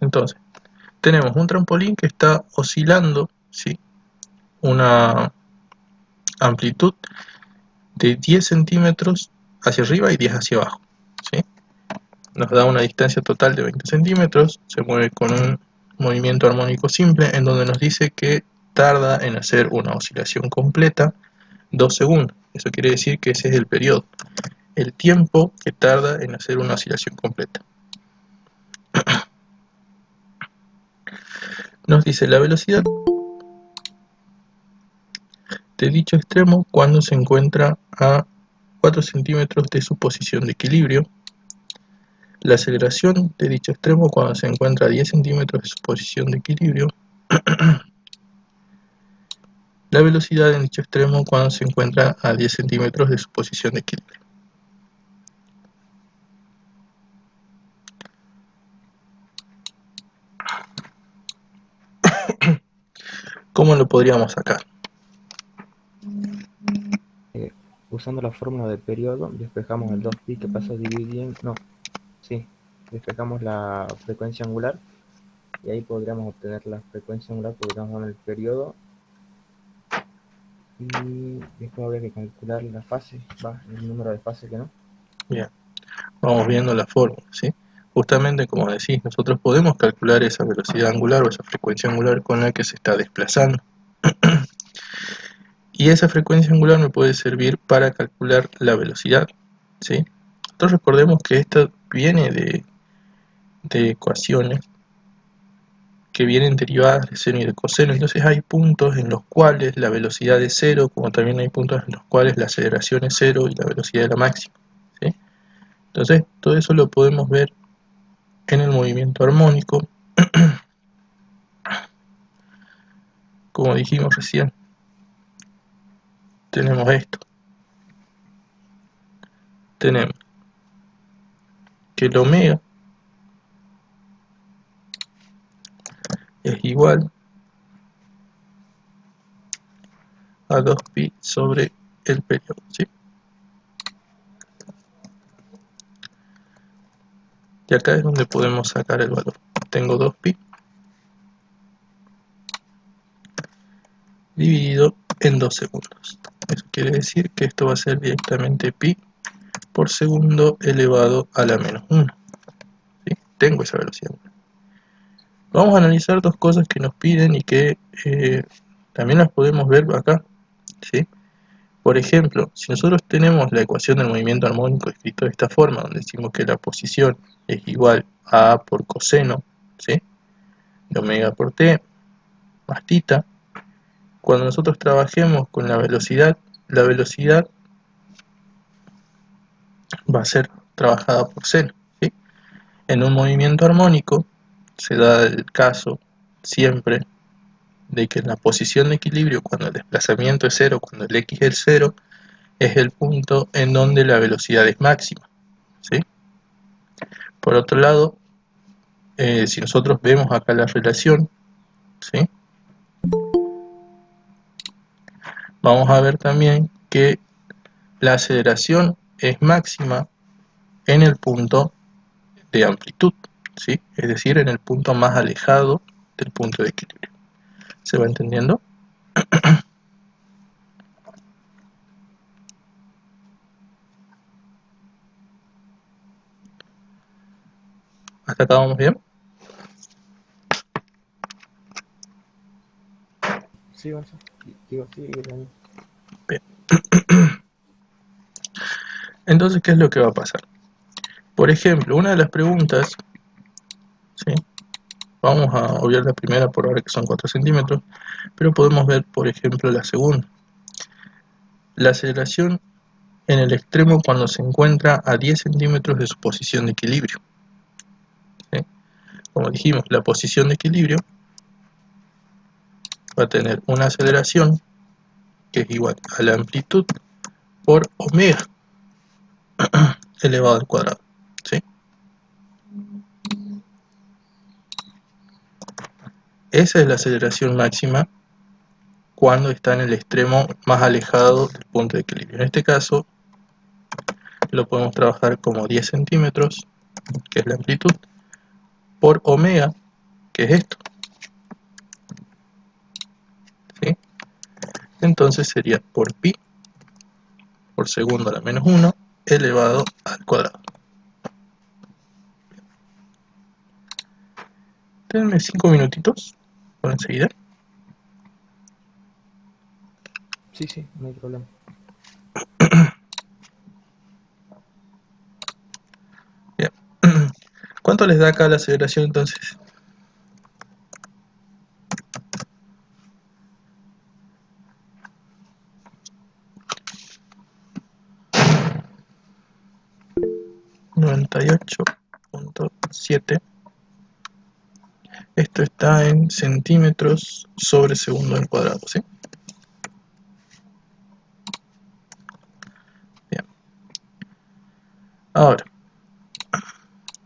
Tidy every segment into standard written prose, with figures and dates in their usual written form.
Entonces, tenemos un trampolín que está oscilando, ¿sí?, una amplitud de 10 centímetros hacia arriba y 10 hacia abajo, ¿sí? Nos da una distancia total de 20 centímetros, se mueve con un movimiento armónico simple en donde nos dice que tarda en hacer una oscilación completa 2 segundos. Eso quiere decir que ese es el periodo, el tiempo que tarda en hacer una oscilación completa. Nos dice la velocidad de dicho extremo cuando se encuentra a 4 centímetros de su posición de equilibrio, la aceleración de dicho extremo cuando se encuentra a 10 centímetros de su posición de equilibrio, la velocidad en dicho extremo cuando se encuentra a 10 centímetros de su posición de equilibrio. ¿Cómo lo podríamos sacar? Usando la fórmula del periodo, despejamos el 2pi que pasa dividiendo, no, sí, despejamos la frecuencia angular y ahí podríamos obtener la frecuencia angular, podríamos el periodo y después habría que calcular la fase, el número de fases que no. Bien, vamos viendo la fórmula, ¿sí? Justamente como decís, nosotros podemos calcular esa velocidad angular o esa frecuencia angular con la que se está desplazando. Y esa frecuencia angular me puede servir para calcular la velocidad, ¿sí? Nosotros recordemos que esto viene de ecuaciones que vienen derivadas de seno y de coseno. Entonces hay puntos en los cuales la velocidad es cero, como también hay puntos en los cuales la aceleración es cero y la velocidad es la máxima, ¿sí? Entonces todo eso lo podemos ver en el movimiento armónico, como dijimos recién. Tenemos esto. Tenemos que el omega es igual a 2pi sobre el periodo, ¿sí? Y acá es donde podemos sacar el valor. Tengo 2pi dividido en 2 segundos. Eso quiere decir que esto va a ser directamente pi por segundo elevado a la menos 1. ¿Sí? Tengo esa velocidad. Vamos a analizar dos cosas que nos piden y que también las podemos ver acá, ¿sí? Por ejemplo, si nosotros tenemos la ecuación del movimiento armónico escrito de esta forma, donde decimos que la posición es igual a A por coseno, ¿sí?, de omega por t más tita, cuando nosotros trabajemos con la velocidad va a ser trabajada por seno, ¿sí? En un movimiento armónico se da el caso siempre de que en la posición de equilibrio, cuando el desplazamiento es cero, cuando el x es cero, es el punto en donde la velocidad es máxima, ¿sí? Por otro lado, si nosotros vemos acá la relación, ¿sí?, vamos a ver también que la aceleración es máxima en el punto de amplitud, ¿sí?, es decir, en el punto más alejado del punto de equilibrio. ¿Se va entendiendo? ¿Hasta acá vamos bien? Sí, Gonzalo, digo, sí, bien. Bien. Entonces, ¿qué es lo que va a pasar? Por ejemplo, una de las preguntas, ¿sí?, vamos a obviar la primera por ahora que son 4 centímetros, pero podemos ver, por ejemplo, la segunda. La aceleración en el extremo cuando se encuentra a 10 centímetros de su posición de equilibrio, ¿sí? Como dijimos, la posición de equilibrio va a tener una aceleración que es igual a la amplitud por omega elevado al cuadrado, ¿sí? Esa es la aceleración máxima cuando está en el extremo más alejado del punto de equilibrio. En este caso lo podemos trabajar como 10 centímetros, que es la amplitud, por omega, que es esto, ¿sí? Entonces sería por pi por segundo a la menos 1 elevado al cuadrado. Denme 5 minutitos por enseguida. Sí, sí, no hay problema. Bien. ¿Cuánto les da acá la aceleración entonces? ...98.7. Esto está en centímetros sobre segundo al cuadrado, ¿sí? Bien. Ahora,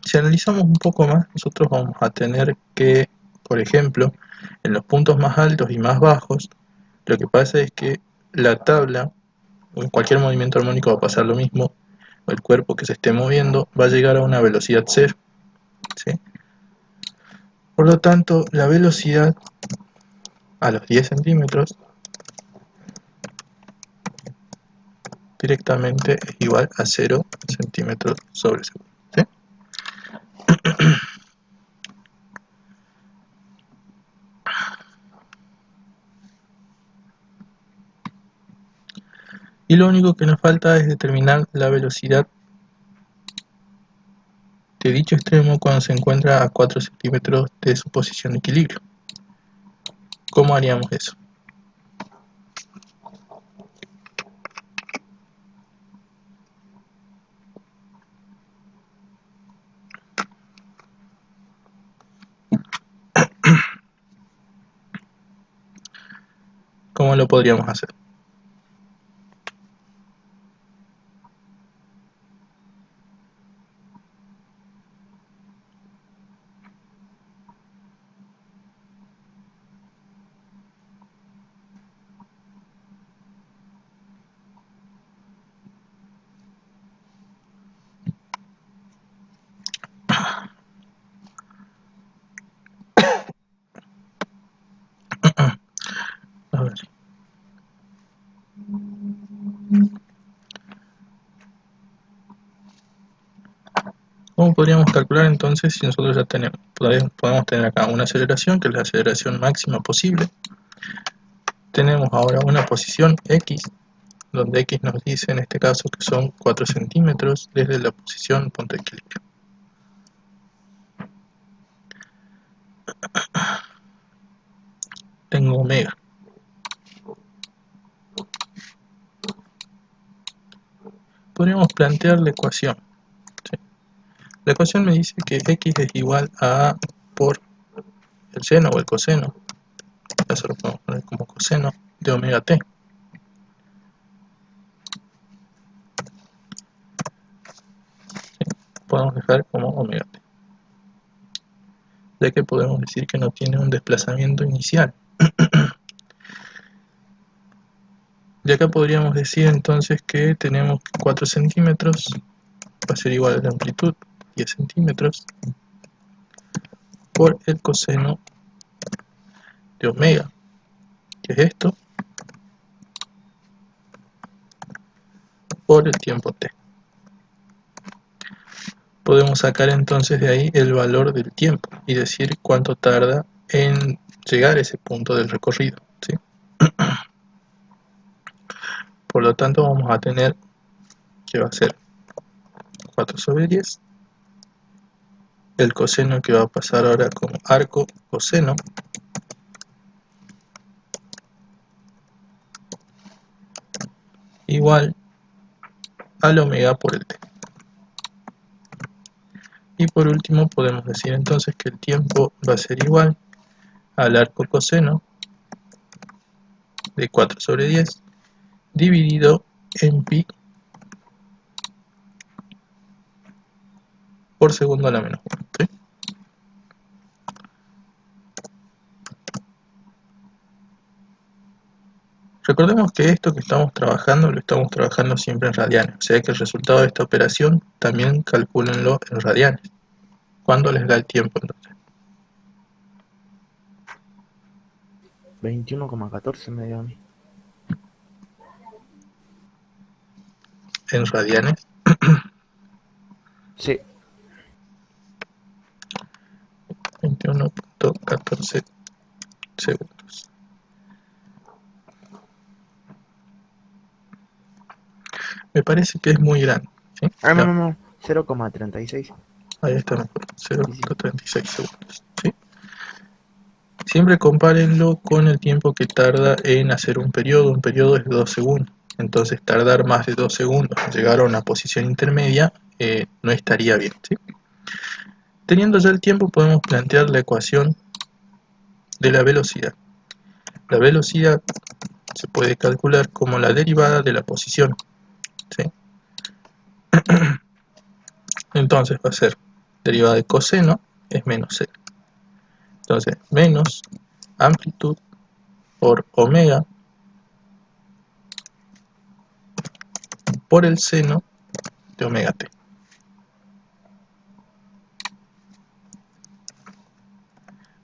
si analizamos un poco más, nosotros vamos a tener que, por ejemplo, en los puntos más altos y más bajos, lo que pasa es que la tabla, o en cualquier movimiento armónico va a pasar lo mismo, el cuerpo que se esté moviendo va a llegar a una velocidad cero, ¿sí? Por lo tanto, la velocidad a los 10 centímetros directamente es igual a 0 centímetros sobre segundo, ¿sí? Y lo único que nos falta es determinar la velocidad de dicho extremo cuando se encuentra a 4 centímetros de su posición de equilibrio. ¿Cómo haríamos eso? ¿Cómo lo podríamos hacer? A ver. ¿Cómo podríamos calcular entonces si nosotros ya tenemos, podemos tener acá una aceleración, que es la aceleración máxima posible? Tenemos ahora una posición X, donde X nos dice en este caso que son 4 centímetros desde la posición punto de equilibrio. Tengo omega. Podríamos plantear la ecuación, ¿sí? La ecuación me dice que X es igual a A por el seno o el coseno, eso lo podemos poner como coseno de omega t. ¿Sí? Podemos dejar como omega t, ya que podemos decir que no tiene un desplazamiento inicial. Y acá podríamos decir entonces que tenemos 4 centímetros, va a ser igual a la amplitud, 10 centímetros, por el coseno de omega, que es esto, por el tiempo t. Podemos sacar entonces de ahí el valor del tiempo y decir cuánto tarda en llegar a ese punto del recorrido, ¿sí? Por lo tanto vamos a tener que va a ser 4 sobre 10, el coseno que va a pasar ahora como arco coseno, igual al omega por el t. Y por último podemos decir entonces que el tiempo va a ser igual al arco coseno de 4 sobre 10 dividido en pi por segundo a la menos 1, ¿sí? Recordemos que esto que estamos trabajando lo estamos trabajando siempre en radianes, o sea que el resultado de esta operación también calcúlenlo en radianes. ¿Cuándo les da el tiempo entonces? 21,14 me dio a mí. En radianes. Sí, 21.14 segundos. Me parece que es muy grande, ¿sí? ah, no, No, no, no, 0,36. ahí está mejor, Sí, sí, 0.36 segundos, ¿sí? Siempre compárenlo con el tiempo que tarda en hacer un periodo. Un periodo es de 2 segundos. Entonces tardar más de 2 segundos en llegar a una posición intermedia no estaría bien, ¿sí? Teniendo ya el tiempo podemos plantear la ecuación de la velocidad. La velocidad se puede calcular como la derivada de la posición, ¿sí? Entonces va a ser derivada de coseno es menos c. Entonces menos amplitud por omega por el seno de omega t.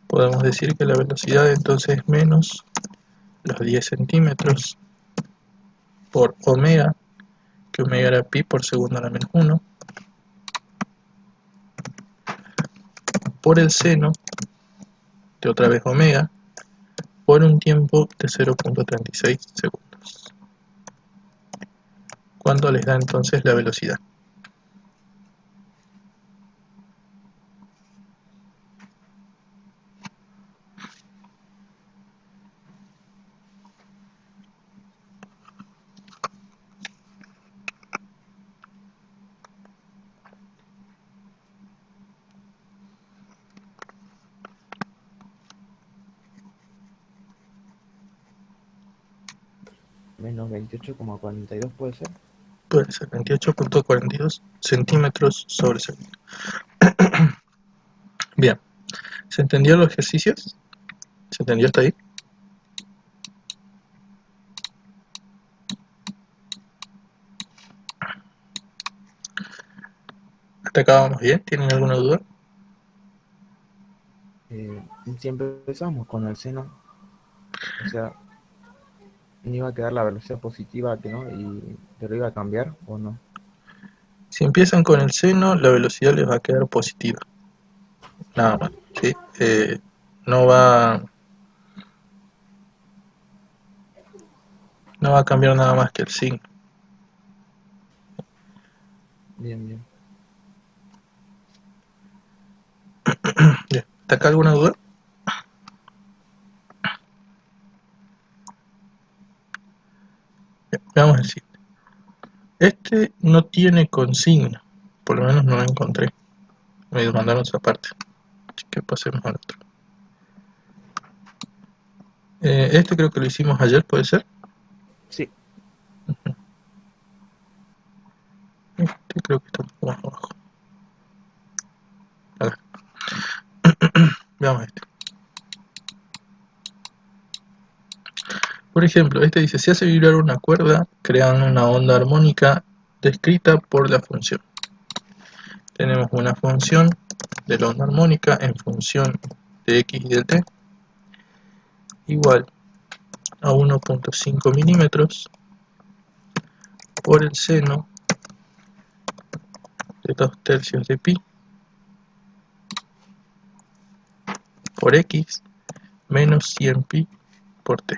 Podemos decir que la velocidad entonces es menos los 10 centímetros por omega, que omega era pi por segundo a la menos 1, por el seno de otra vez omega, por un tiempo de 0.36 segundos. ¿Cuánto les da entonces la velocidad? menos 28,42 puede ser. Puede ser 28.42 centímetros sobre segundo. Bien, ¿se entendió los ejercicios? ¿Se entendió hasta ahí? ¿Hasta acá vamos bien? ¿Tienen alguna duda? Siempre empezamos con el seno, o sea, no iba a quedar la velocidad positiva, que no, y pero iba a cambiar o no. Si empiezan con el seno, la velocidad les va a quedar positiva. Nada más, ¿sí? No va, no va a cambiar nada más que el signo. Bien, bien. Bien, ¿hasta acá alguna duda? Bien, veamos el siguiente. Este no tiene consigna, por lo menos no lo encontré. Me mandaron otra parte, así que pasemos al otro. Este creo que lo hicimos ayer, ¿puede ser? Sí, Este creo que está un poco más abajo. Acá. Veamos este. Por ejemplo, este dice, se hace vibrar una cuerda creando una onda armónica descrita por la función. Tenemos una función de la onda armónica en función de x y de t igual a 1.5 milímetros por el seno de 2 tercios de pi por x menos 100 pi por t.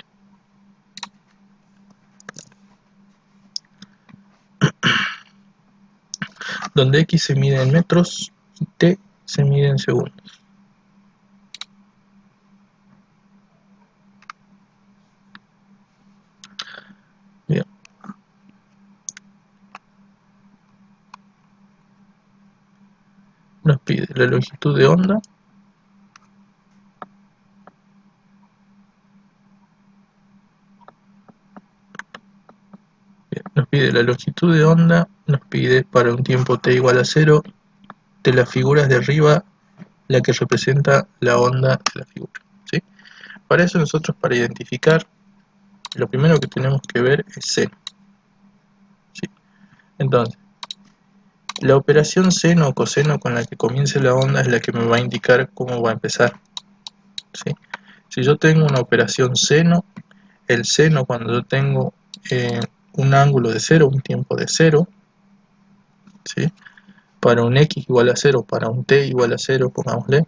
Donde x se mide en metros y t se mide en segundos. Bien. Nos pide la longitud de onda, nos pide la longitud de onda, nos pide para un tiempo t igual a 0, de las figuras de arriba la que representa la onda de la figura, ¿sí? Para eso nosotros, para identificar, lo primero que tenemos que ver es seno, ¿sí? Entonces, la operación seno o coseno con la que comience la onda es la que me va a indicar cómo va a empezar, ¿sí? Si yo tengo una operación seno, el seno cuando yo tengo un ángulo de 0, un tiempo de 0, ¿sí? Para un x igual a 0, para un t igual a 0, pongámosle,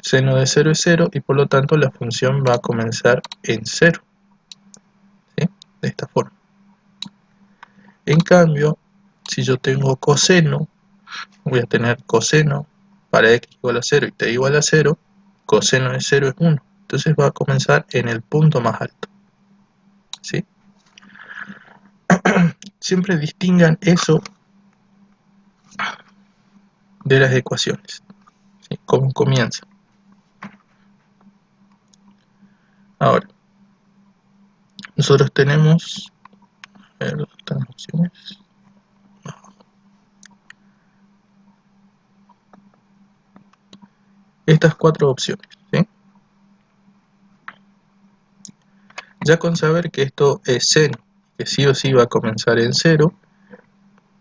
seno de 0 es 0 y por lo tanto la función va a comenzar en 0, ¿sí? De esta forma. En cambio, si yo tengo coseno, voy a tener coseno para x igual a 0 y t igual a 0, coseno de 0 es 1. Entonces va a comenzar en el punto más alto, ¿sí? Siempre distingan eso de las ecuaciones, ¿sí? Cómo comienza. Ahora, nosotros tenemos, a ver, ¿dónde están las opciones? Estas 4 opciones, ¿sí? Ya con saber que esto es seno, que sí o sí va a comenzar en 0,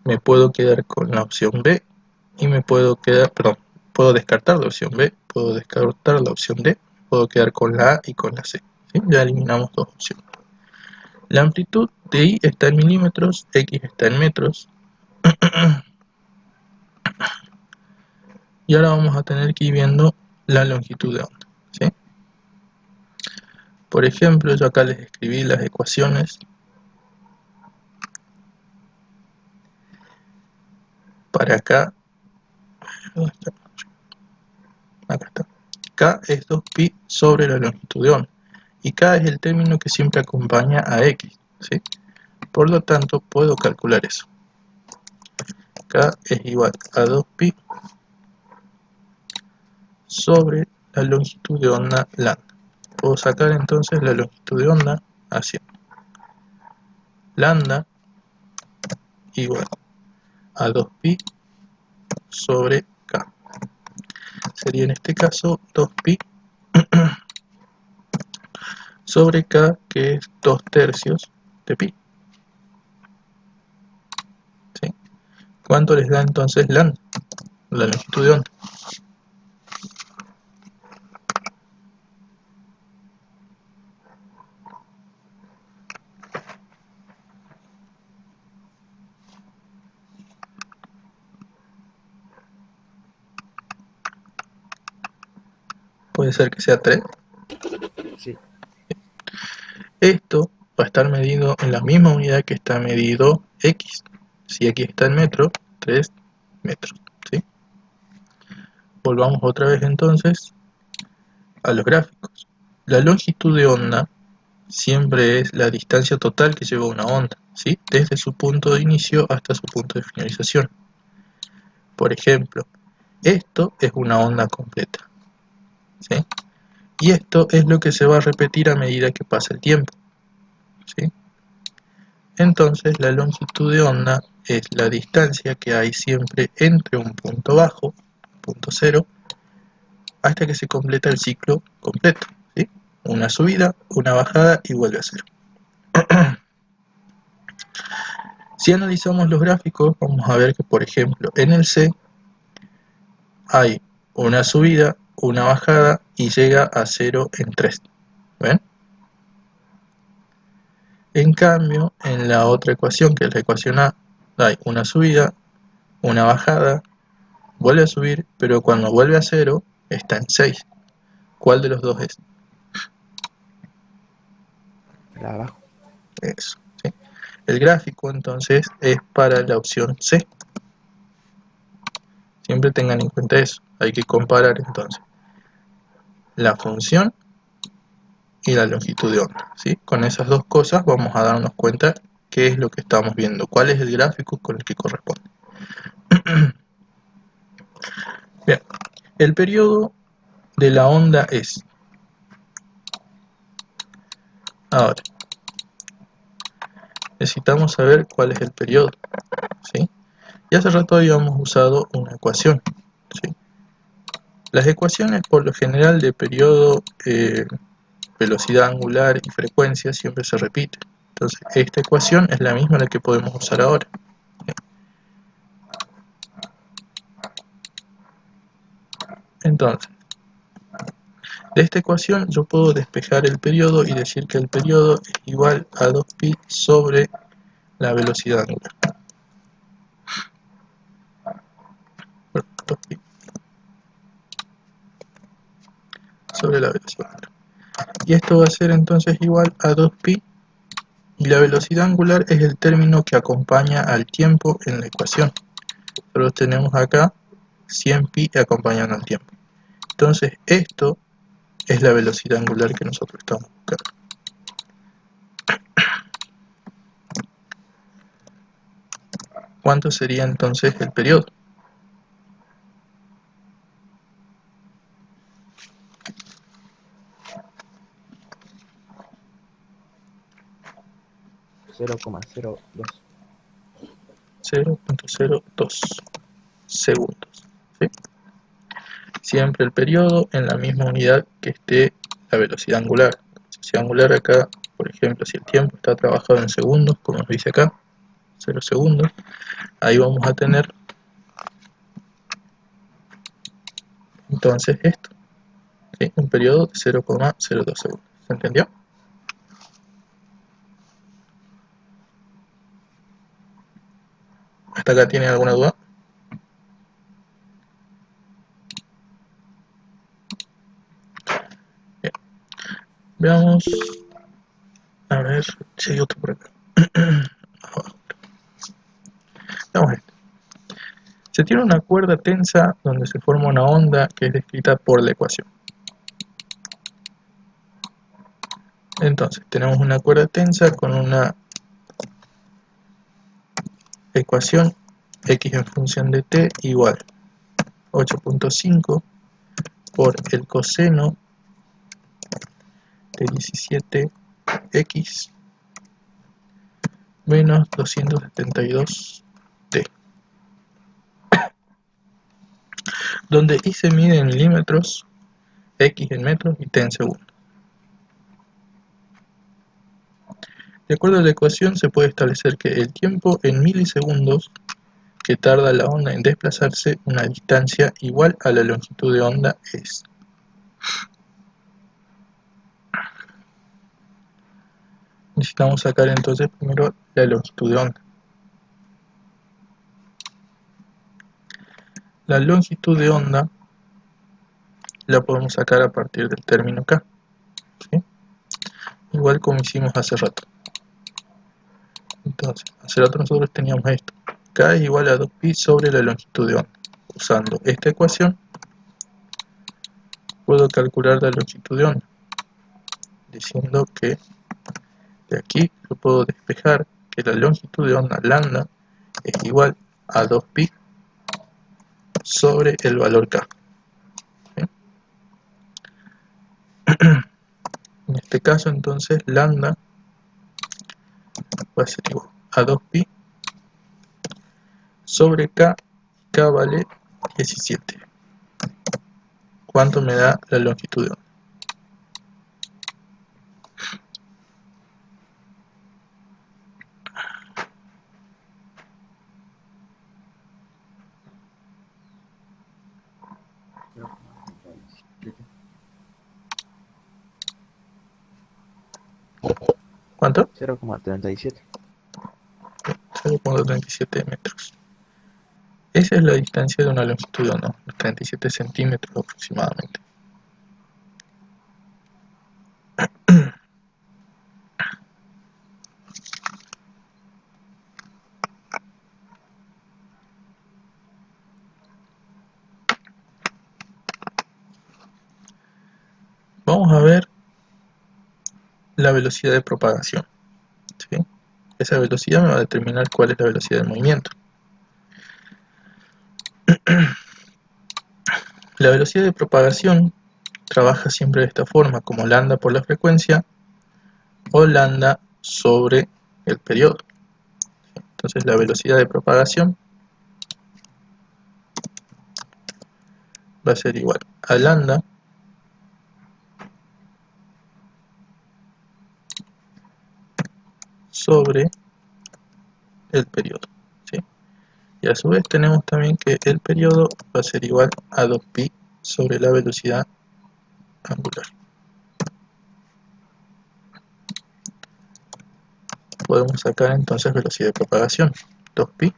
me puedo quedar con la opción B y me puedo quedar, perdón, puedo descartar la opción B, puedo descartar la opción D, puedo quedar con la A y con la C, ¿sí? Ya eliminamos 2 opciones. La amplitud de I está en milímetros, X está en metros. Y ahora vamos a tener que ir viendo la longitud de onda, ¿sí? Por ejemplo, yo acá les escribí las ecuaciones para acá. ¿Dónde está? Acá está. K es 2pi sobre la longitud de onda. Y K es el término que siempre acompaña a X, ¿sí? Por lo tanto, puedo calcular eso. K es igual a 2pi sobre la longitud de onda lambda. Puedo sacar entonces la longitud de onda haciendo lambda igual a 2pi sobre K. Sería en este caso 2pi sobre K, que es 2/3 de pi, ¿sí? ¿Cuánto les da entonces lambda? La longitud de onda. Puede ser que sea 3. Sí. Esto va a estar medido en la misma unidad que está medido X. Si X está en metros, 3 metros, ¿sí? Volvamos otra vez entonces a los gráficos. La longitud de onda siempre es la distancia total que lleva una onda, ¿sí? Desde su punto de inicio hasta su punto de finalización. Por ejemplo, esto es una onda completa, ¿sí? Y esto es lo que se va a repetir a medida que pasa el tiempo, ¿sí? Entonces la longitud de onda es la distancia que hay siempre entre un punto bajo, punto cero, hasta que se completa el ciclo completo, ¿sí? Una subida, una bajada y vuelve a cero. Si analizamos los gráficos, vamos a ver que, por ejemplo, en el C hay una subida, una bajada y llega a 0 en 3. ¿Ven? En cambio, en la otra ecuación, que es la ecuación A, hay una subida, una bajada, vuelve a subir, pero cuando vuelve a 0 está en 6. ¿Cuál de los dos es? La de abajo. Eso, ¿sí? El gráfico entonces es para la opción C. Siempre tengan en cuenta eso. Hay que comparar entonces la función y la longitud de onda, ¿sí? Con esas dos cosas vamos a darnos cuenta qué es lo que estamos viendo, cuál es el gráfico con el que corresponde. Bien, el periodo de la onda es, ahora, necesitamos saber cuál es el periodo, ¿sí? Y hace rato habíamos usado una ecuación, ¿sí? Las ecuaciones por lo general de periodo, velocidad angular y frecuencia siempre se repiten. Entonces esta ecuación es la misma la que podemos usar ahora. Entonces, De esta ecuación yo puedo despejar el periodo y decir que el periodo es igual a 2pi sobre la velocidad angular. Bueno, 2pi sobre la velocidad angular. Y esto va a ser entonces igual a 2pi, y la velocidad angular es el término que acompaña al tiempo en la ecuación. Nosotros tenemos acá 100pi acompañando al tiempo. Entonces esto es la velocidad angular que nosotros estamos buscando. ¿Cuánto sería entonces el periodo? Cero coma cero dos. 0.02 segundos. ¿Sí? Siempre el periodo en la misma unidad que esté la velocidad angular. La velocidad angular acá, por ejemplo, si el tiempo está trabajado en segundos, como nos dice acá, 0 segundos, ahí vamos a tener entonces esto, ¿sí? Un periodo de 0,02 segundos. ¿Se entendió? ¿Hasta acá tienen alguna duda? Bien. Veamos. A ver si hay otro por acá. Veamos esto. Se tiene una cuerda tensa donde se forma una onda que es descrita por la ecuación. Entonces, tenemos una cuerda tensa con una ecuación x en función de t igual 8.5 por el coseno de 17x menos 272t, donde y se mide en milímetros, x en metros y t en segundos. De acuerdo a la ecuación se puede establecer que el tiempo en milisegundos que tarda la onda en desplazarse una distancia igual a la longitud de onda es. Necesitamos sacar entonces primero la longitud de onda. La longitud de onda la podemos sacar a partir del término k, ¿sí? Igual como hicimos hace rato. Entonces, hace rato nosotros teníamos esto. K es igual a 2pi sobre la longitud de onda. Usando esta ecuación, puedo calcular la longitud de onda, diciendo que de aquí yo puedo despejar que la longitud de onda lambda es igual a 2pi sobre el valor k. ¿Sí? En este caso entonces lambda va a ser igual a 2pi sobre k, k vale 17. ¿Cuánto me da la longitud de onda? ¿Cuánto? 0,37. 0.37 metros. Esa es la distancia de una longitud de onda, 37 centímetros aproximadamente. Vamos a ver la velocidad de propagación, ¿sí? Esa velocidad me va a determinar cuál es la velocidad del movimiento. La velocidad de propagación trabaja siempre de esta forma, como lambda por la frecuencia o lambda sobre el periodo. Entonces la velocidad de propagación va a ser igual a lambda sobre el periodo, ¿sí? Y a su vez tenemos también que el periodo va a ser igual a 2pi sobre la velocidad angular. Podemos sacar entonces velocidad de propagación, 2pi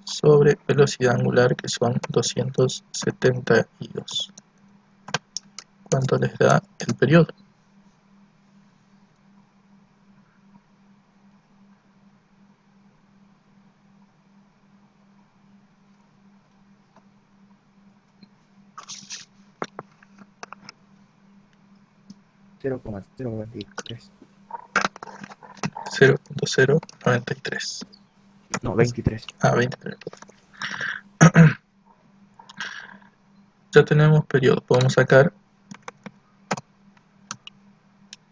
sobre velocidad angular, que son 272. ¿Cuánto les da el periodo? Cero coma cero 23. 0.093. No, 23. Ah, 23. Ya tenemos periodo, podemos sacar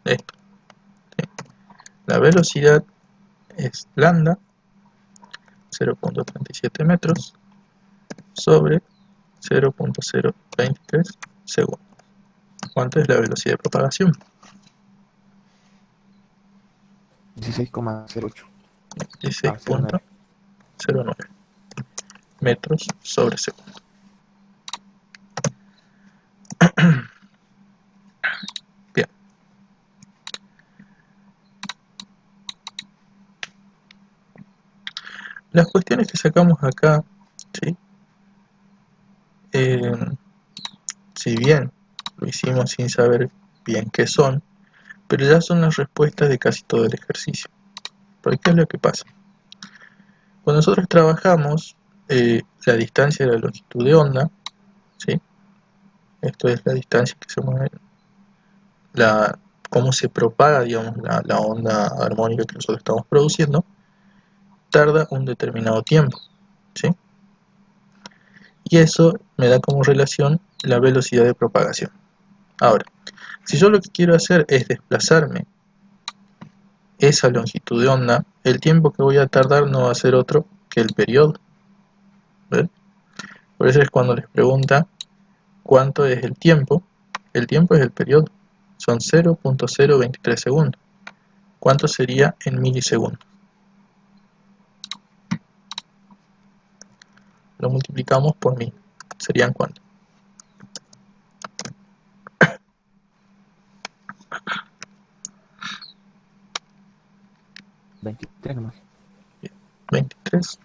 esto. ¿Sí? La velocidad es lambda, 0.37 metros, sobre 0.023 segundos. ¿Cuánto es la velocidad de propagación? 16,08. 16.09 09. metros sobre segundo. Bien. Las cuestiones que sacamos acá, ¿sí? Si bien lo hicimos sin saber bien qué son, pero ya son las respuestas de casi todo el ejercicio. Porque ¿qué es lo que pasa? Cuando nosotros trabajamos la distancia de la longitud de onda, ¿sí? Esto es la distancia que se mueve, cómo se propaga, digamos, la onda armónica que nosotros estamos produciendo, tarda un determinado tiempo, ¿sí? Y eso me da como relación la velocidad de propagación. Ahora, si yo lo que quiero hacer es desplazarme esa longitud de onda, el tiempo que voy a tardar no va a ser otro que el periodo. ¿Ven? Por eso es cuando les pregunta cuánto es el tiempo es el periodo, son 0.023 segundos. ¿Cuánto sería en milisegundos? Lo multiplicamos por 1000. ¿Serían cuánto? 23 nomás. 23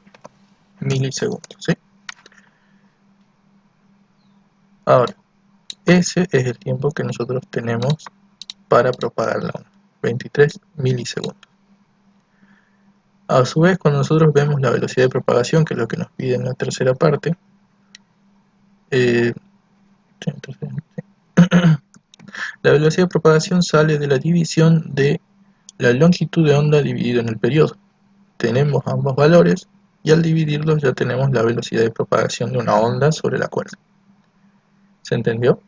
milisegundos, ¿sí? Ahora, ese es el tiempo que nosotros tenemos para propagar la onda, 23 milisegundos. A su vez, cuando nosotros vemos la velocidad de propagación, que es lo que nos pide en la tercera parte, la velocidad de propagación sale de la división de la longitud de onda dividido en el periodo. Tenemos ambos valores y al dividirlos ya tenemos la velocidad de propagación de una onda sobre la cuerda. ¿Se entendió?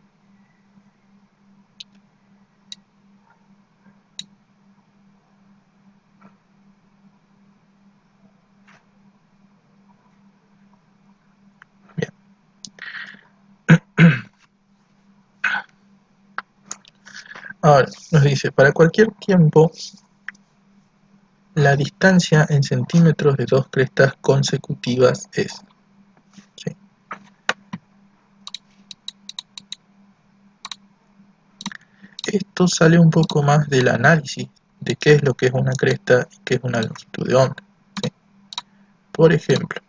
Bien. Ahora, nos dice, para cualquier tiempo, la distancia en centímetros de dos crestas consecutivas es. ¿Sí? Esto sale un poco más del análisis de qué es lo que es una cresta y qué es una longitud de onda. ¿Sí? Por ejemplo,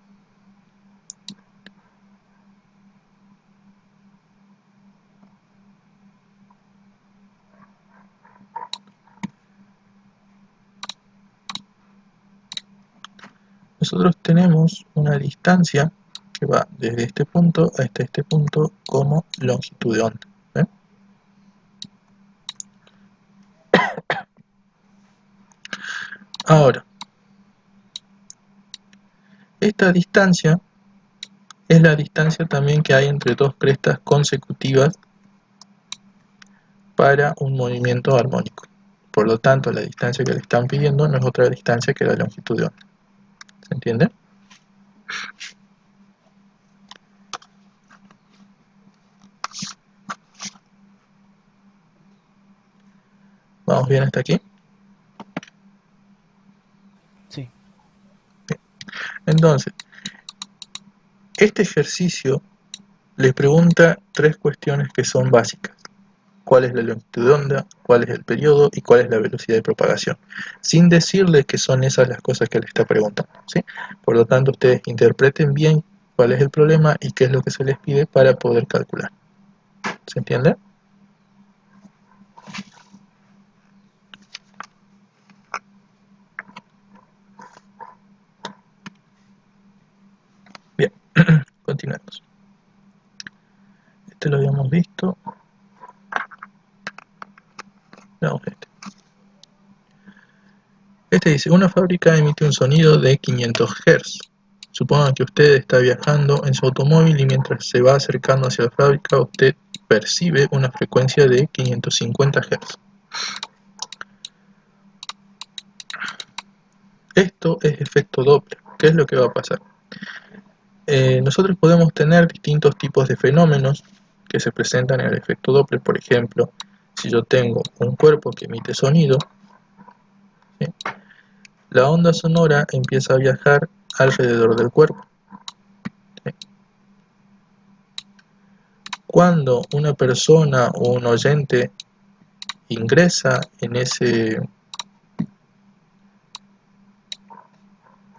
nosotros tenemos una distancia que va desde este punto hasta este punto como longitud de onda. ¿Ven? Ahora, esta distancia es la distancia también que hay entre dos crestas consecutivas para un movimiento armónico. Por lo tanto, la distancia que le están pidiendo no es otra distancia que la longitud de onda. ¿Se entiende? ¿Vamos bien hasta aquí? Sí. Entonces, Este ejercicio les pregunta tres cuestiones que son básicas. ¿Cuál es la longitud de onda? ¿Cuál es el periodo? ¿Y cuál es la velocidad de propagación? Sin decirles que son esas las cosas que les está preguntando, ¿sí? Por lo tanto, ustedes interpreten bien cuál es el problema y qué es lo que se les pide para poder calcular. ¿Se entiende? Bien, continuemos. Este lo habíamos visto. Veamos este. Este dice, una fábrica emite un sonido de 500 Hz. Supongan que usted está viajando en su automóvil y mientras se va acercando hacia la fábrica, usted percibe una frecuencia de 550 Hz. Esto es efecto Doppler. ¿Qué es lo que va a pasar? Nosotros podemos tener distintos tipos de fenómenos que se presentan en el efecto Doppler. Por ejemplo, si yo tengo un cuerpo que emite sonido, ¿sí?, la onda sonora empieza a viajar alrededor del cuerpo, ¿sí? Cuando una persona o un oyente ingresa en ese,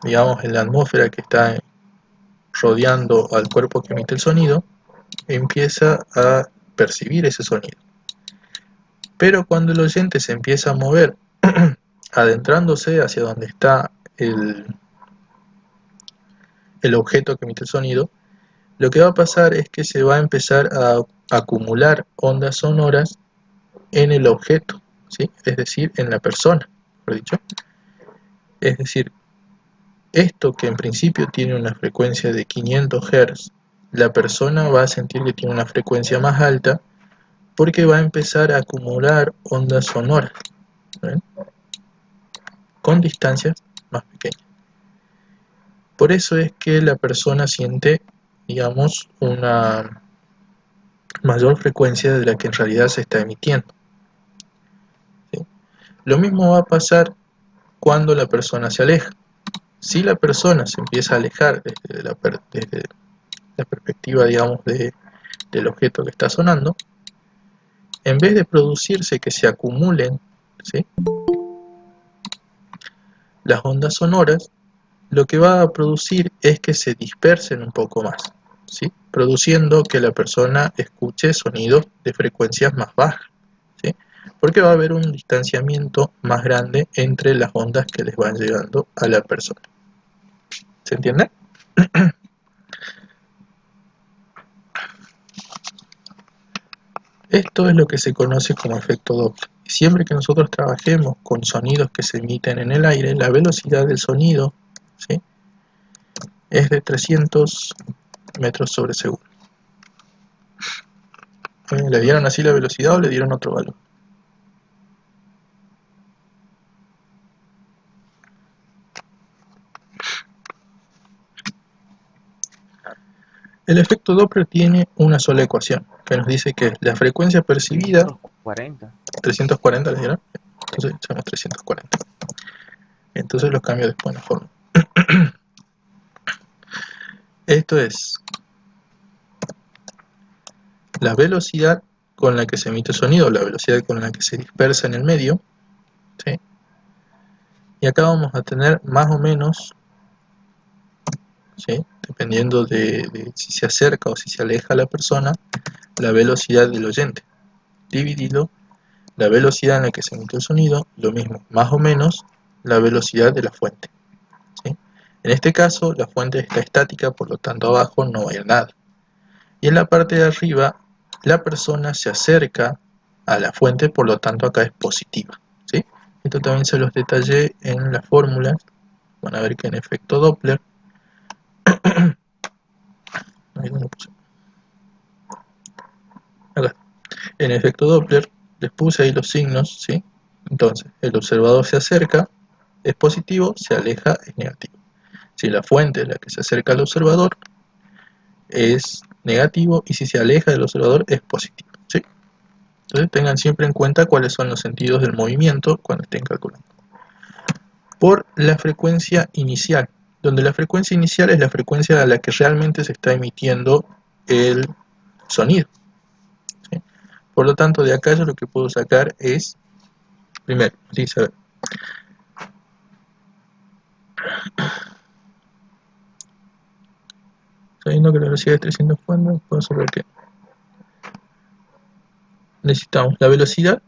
digamos, en la atmósfera que está rodeando al cuerpo que emite el sonido, empieza a percibir ese sonido. Pero cuando el oyente se empieza a mover, adentrándose hacia donde está el objeto que emite el sonido, lo que va a pasar es que se va a empezar a acumular ondas sonoras en el objeto, ¿sí? Es decir, en la persona, por dicho. Es decir, esto que en principio tiene una frecuencia de 500 Hz, la persona va a sentir que tiene una frecuencia más alta porque va a empezar a acumular ondas sonoras, ¿ven?, con distancias más pequeñas. Por eso es que la persona siente, digamos, una mayor frecuencia de la que en realidad se está emitiendo, ¿sí? Lo mismo va a pasar cuando la persona se aleja. Si la persona se empieza a alejar desde la perspectiva, digamos, del objeto que está sonando, en vez de producirse que se acumulen, ¿sí?, las ondas sonoras, lo que va a producir es que se dispersen un poco más, ¿sí?, produciendo que la persona escuche sonidos de frecuencias más bajas, ¿sí?, porque va a haber un distanciamiento más grande entre las ondas que les van llegando a la persona. ¿Se entiende? Esto es lo que se conoce como efecto Doppler. Y siempre que nosotros trabajemos con sonidos que se emiten en el aire, la velocidad del sonido, ¿sí?, es de 300 metros sobre segundo. ¿Le dieron así la velocidad o le dieron otro valor? El efecto Doppler tiene una sola ecuación, que nos dice que la frecuencia percibida... 340. 340 le dieron, entonces echamos 340. Entonces los cambio después en la forma. Esto es la velocidad con la que se emite sonido, la velocidad con la que se dispersa en el medio, ¿sí?, y acá vamos a tener más o menos, ¿sí?, dependiendo de si se acerca o si se aleja la persona, la velocidad del oyente, dividido la velocidad en la que se emite el sonido, lo mismo, más o menos la velocidad de la fuente, ¿sí? En este caso la fuente está estática, por lo tanto abajo no va a ir nada. Y en la parte de arriba la persona se acerca a la fuente, por lo tanto acá es positiva, ¿sí? Esto también se los detallé en la fórmula. Van a ver que en efecto Doppler ahí no lo puse. Acá. En efecto Doppler les puse ahí los signos, ¿sí? Entonces el observador se acerca, es positivo, se aleja, es negativo. Si la fuente es la que se acerca al observador, es negativo, y si se aleja del observador, es positivo, ¿sí? Entonces tengan siempre en cuenta cuáles son los sentidos del movimiento cuando estén calculando. Por la frecuencia inicial donde la frecuencia inicial es la frecuencia a la que realmente se está emitiendo el sonido, ¿sí? Por lo tanto, de acá yo lo que puedo sacar es, primero, dice, a ver, sabiendo que la velocidad es 340, puedo saber que necesitamos la velocidad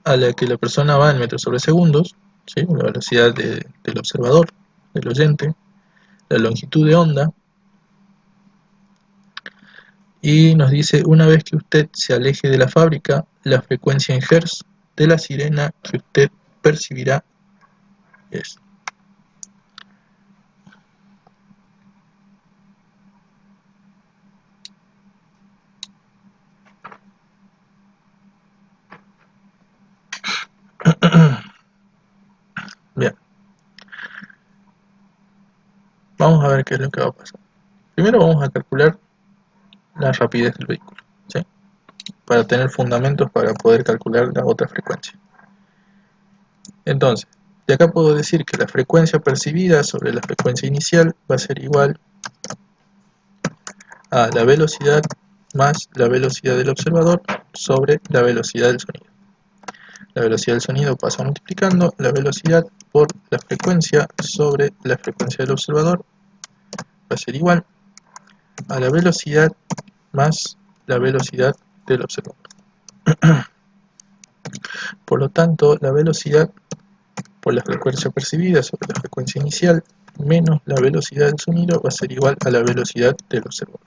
a la que la persona va en metros sobre segundos, ¿sí? La velocidad del observador, del oyente, la longitud de onda, y nos dice, una vez que usted se aleje de la fábrica, la frecuencia en Hz de la sirena que usted percibirá es. Bien, vamos a ver qué es lo que va a pasar. Primero vamos a calcular la rapidez del vehículo, ¿sí? Para tener fundamentos para poder calcular la otra frecuencia. Entonces, de acá puedo decir que la frecuencia percibida sobre la frecuencia inicial va a ser igual a la velocidad más la velocidad del observador sobre la velocidad del sonido. La velocidad del sonido pasa multiplicando la velocidad por la frecuencia sobre la frecuencia del observador, va a ser igual a la velocidad más la velocidad del observador. Por lo tanto, la velocidad por la frecuencia percibida sobre la frecuencia inicial menos la velocidad del sonido va a ser igual a la velocidad del observador.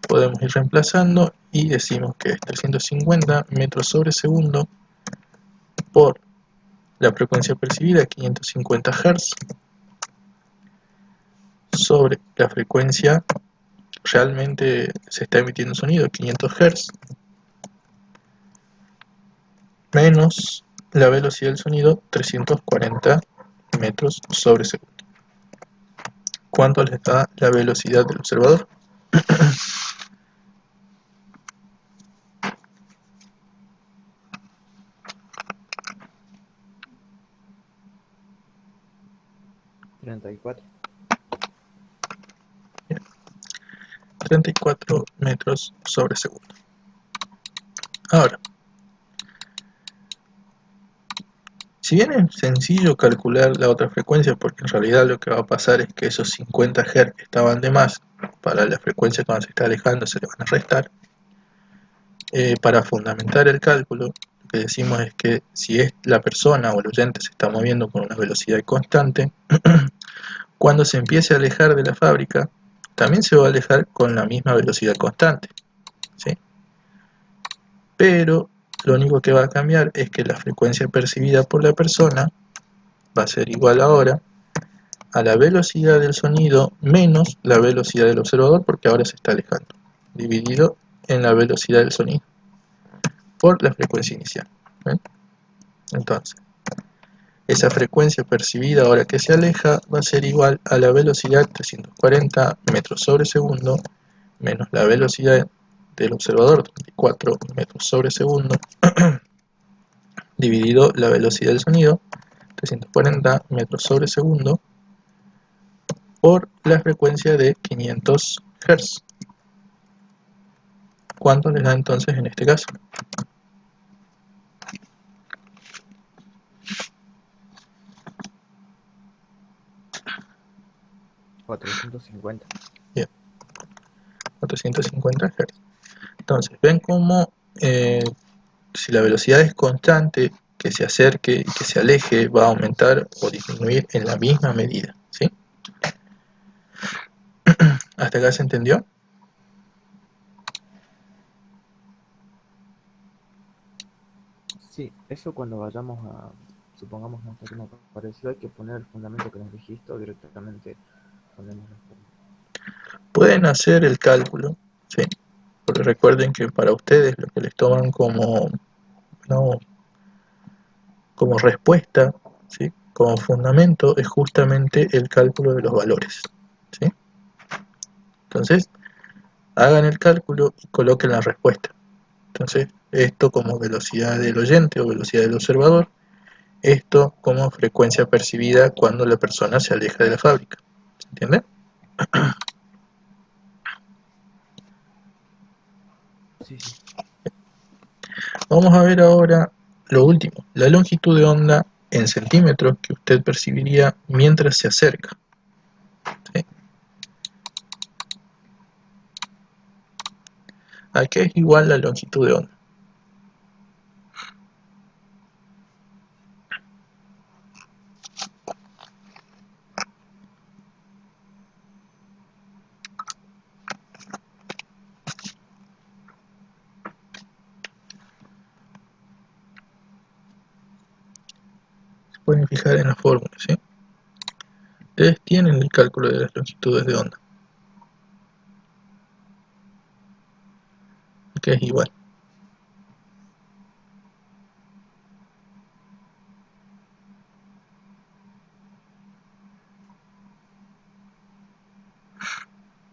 Podemos ir reemplazando y decimos que es 350 metros sobre segundo por la frecuencia percibida, 550 Hz, sobre la frecuencia realmente se está emitiendo sonido, 500 Hz, menos la velocidad del sonido, 340 metros sobre segundo. ¿Cuánto les da la velocidad del observador? ¿34? 34 metros sobre segundo. Ahora, si bien es sencillo calcular la otra frecuencia, porque en realidad lo que va a pasar es que esos 50 Hz que estaban de más para la frecuencia cuando se está alejando se le van a restar, para fundamentar el cálculo, lo que decimos es que si es la persona o el oyente se está moviendo con una velocidad constante, cuando se empiece a alejar de la fábrica, también se va a alejar con la misma velocidad constante, ¿sí? Pero lo único que va a cambiar es que la frecuencia percibida por la persona va a ser igual ahora a la velocidad del sonido menos la velocidad del observador, porque ahora se está alejando, dividido en la velocidad del sonido por la frecuencia inicial. ¿Ven? Entonces, esa frecuencia percibida ahora que se aleja va a ser igual a la velocidad 340 metros sobre segundo menos la velocidad del observador 34 metros sobre segundo dividido la velocidad del sonido 340 metros sobre segundo por la frecuencia de 500 Hz. ¿Cuánto les da entonces en este caso? ¿450? Bien, 450 Hz. Entonces, ven cómo si la velocidad es constante, que se acerque y que se aleje va a aumentar o disminuir en la misma medida, ¿sí? ¿Hasta acá se entendió? Sí, eso cuando vayamos a, supongamos un tema parecido, hay que poner el fundamento que nos dijiste o directamente ponemos la fórmula. Pueden hacer el cálculo, ¿sí? Porque recuerden que para ustedes lo que les toman como, no, como respuesta, ¿sí? Como fundamento es justamente el cálculo de los valores, ¿sí? Entonces, hagan el cálculo y coloquen la respuesta. Entonces, esto como velocidad del oyente o velocidad del observador, esto como frecuencia percibida cuando la persona se aleja de la fábrica. ¿Se entiende? Sí, sí. Vamos a ver ahora lo último, la longitud de onda en centímetros que usted percibiría mientras se acerca. ¿Sí? ¿A qué es igual la longitud de onda? Se pueden fijar en la fórmula, ¿sí? Ustedes tienen el cálculo de las longitudes de onda, que es igual.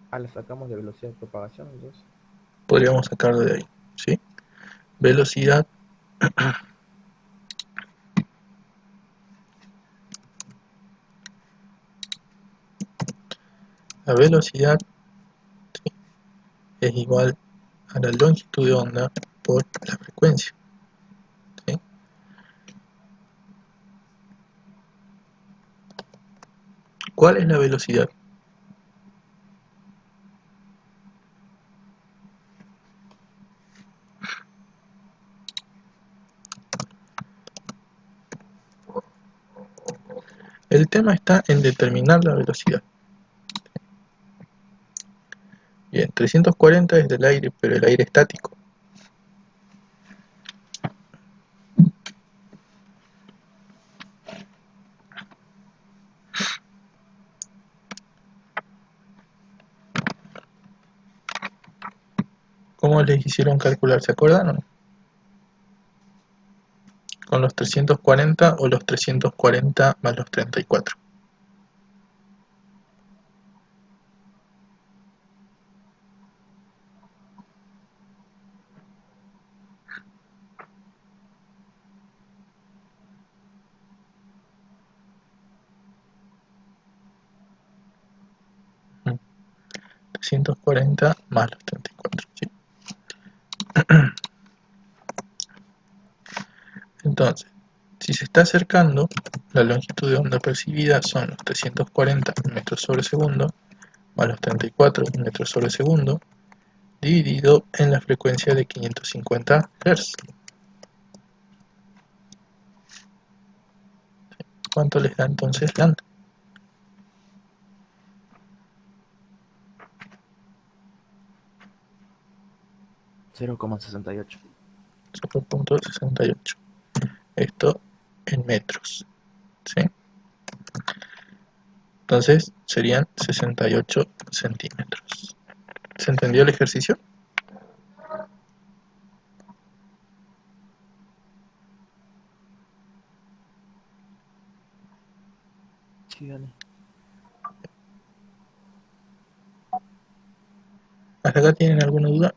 Ah, la sacamos de velocidad de propagación, entonces. Podríamos sacarlo de ahí, ¿sí? Velocidad la velocidad, ¿sí?, es igual a la longitud de onda por la frecuencia, ¿sí? ¿Cuál es la velocidad? El tema está en determinar la velocidad. Bien, 340 es del aire, pero el aire estático. ¿Cómo les hicieron calcular? ¿Se acuerdan o no? ¿Con los 340 o los 340 más los 34? Mm, 340 más los 34, ¿sí? Entonces, si se está acercando, la longitud de onda percibida son los 340 metros sobre segundo más los 34 metros sobre segundo dividido en la frecuencia de 550 Hz. ¿Cuánto les da entonces lambda? 0,68. 0,68. Esto en metros, ¿sí? Entonces serían 68 centímetros. ¿Se entendió el ejercicio? Sí, dale. ¿Hasta acá tienen alguna duda?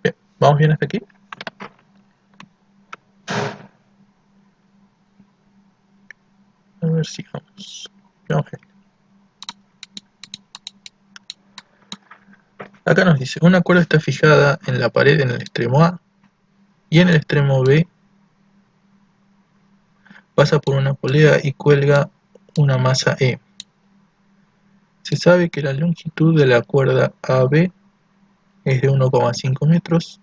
Bien, ¿vamos bien hasta aquí? A ver si vamos. Vamos bien. Acá nos dice, una cuerda está fijada en la pared en el extremo A y en el extremo B pasa por una polea y cuelga una masa E. Se sabe que la longitud de la cuerda AB es de 1,5 metros,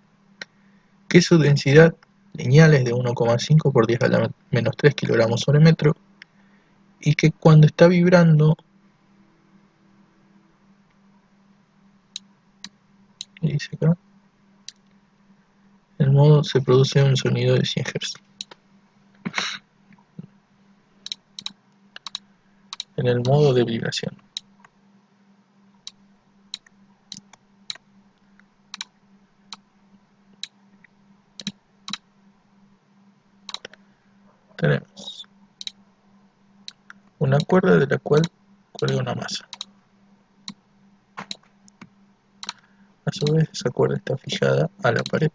que su densidad lineal es de 1,5 por 10 a la menos 3 kilogramos sobre metro, y que cuando está vibrando, ¿qué dice acá? El modo se produce un sonido de 100 Hz. En el modo de vibración. Tenemos una cuerda de la cual cuelga una masa. A su vez, esa cuerda está fijada a la pared.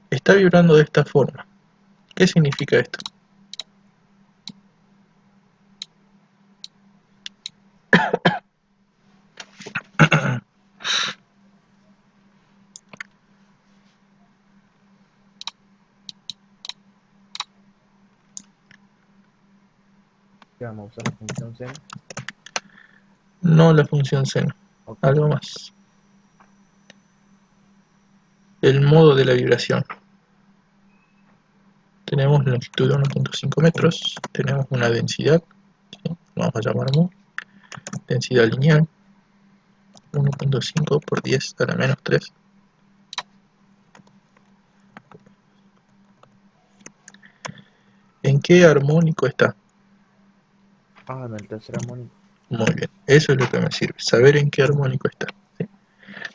Está vibrando de esta forma. ¿Qué significa esto? Vamos a usar la función seno. No la función seno, Ok. algo más. El modo de la vibración. Tenemos longitud de 1.5 metros, tenemos una densidad, ¿sí? Vamos a llamar mu, densidad lineal, 1.5 por 10 a la menos 3. ¿En qué armónico está? Ah, en el tercer armónico. Muy bien, eso es lo que me sirve, saber en qué armónico está, ¿sí?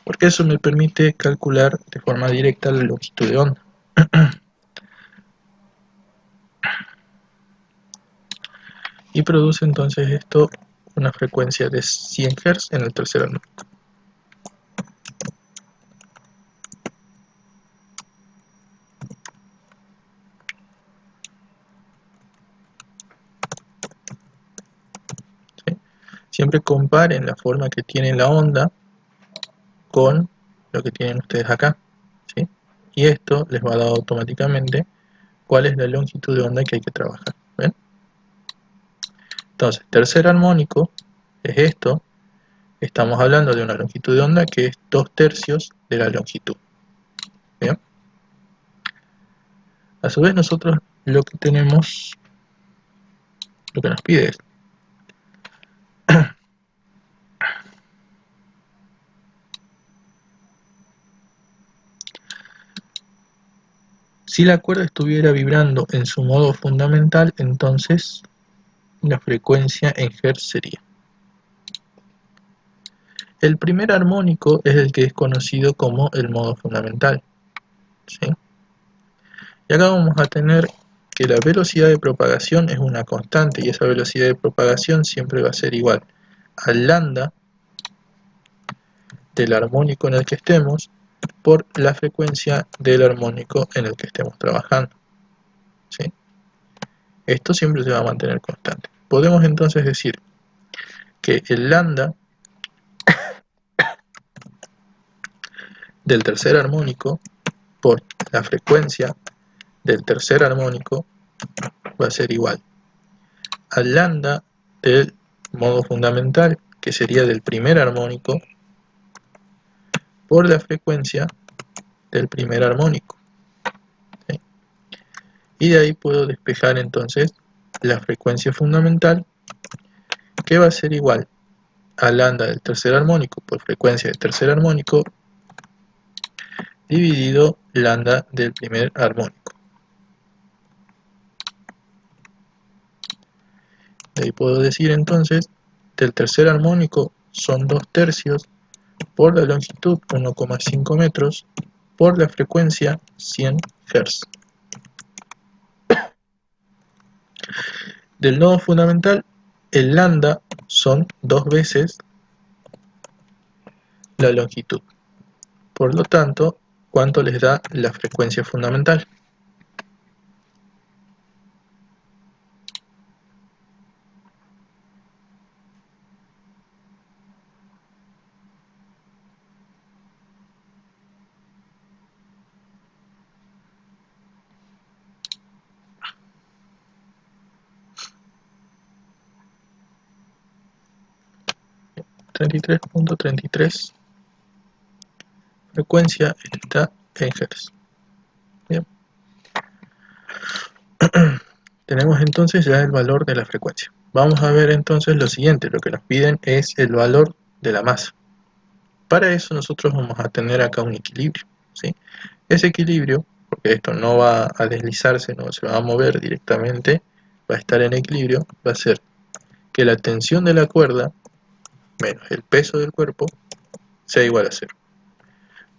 Porque eso me permite calcular de forma directa la longitud de onda. Y produce entonces esto una frecuencia de 100 Hz en el tercer armónico. ¿Sí? Siempre comparen la forma que tiene la onda con lo que tienen ustedes acá, ¿sí? Y esto les va a dar automáticamente cuál es la longitud de onda que hay que trabajar. ¿Ven? Entonces, tercer armónico es esto. Estamos hablando de una longitud de onda que es 2/3 de la longitud. ¿Bien? A su vez nosotros lo que tenemos, lo que nos pide es si la cuerda estuviera vibrando en su modo fundamental, entonces la frecuencia en Hz sería. El primer armónico es el que es conocido como el modo fundamental, ¿sí? Y acá vamos a tener que la velocidad de propagación es una constante y esa velocidad de propagación siempre va a ser igual al lambda del armónico en el que estemos por la frecuencia del armónico en el que estemos trabajando, ¿sí? Esto siempre se va a mantener constante. Podemos entonces decir que el lambda del tercer armónico por la frecuencia del tercer armónico va a ser igual al lambda del modo fundamental, que sería del primer armónico, por la frecuencia del primer armónico, ¿sí? Y de ahí puedo despejar entonces la frecuencia fundamental, que va a ser igual a lambda del tercer armónico por frecuencia del tercer armónico dividido lambda del primer armónico. De ahí puedo decir entonces del tercer armónico son 2/3 por la longitud 1,5 metros por la frecuencia 100 Hz. Del nodo fundamental, el lambda son 2 veces la longitud. Por lo tanto, ¿cuánto les da la frecuencia fundamental? (33.33) frecuencia está en Hz. Bien. Tenemos entonces ya el valor de la frecuencia. Vamos a ver entonces lo siguiente, lo que nos piden es el valor de la masa. Para eso nosotros vamos a tener acá un equilibrio, ¿sí? Ese equilibrio, porque esto no va a deslizarse, no se va a mover directamente, va a estar en equilibrio, va a ser que la tensión de la cuerda menos el peso del cuerpo sea igual a 0.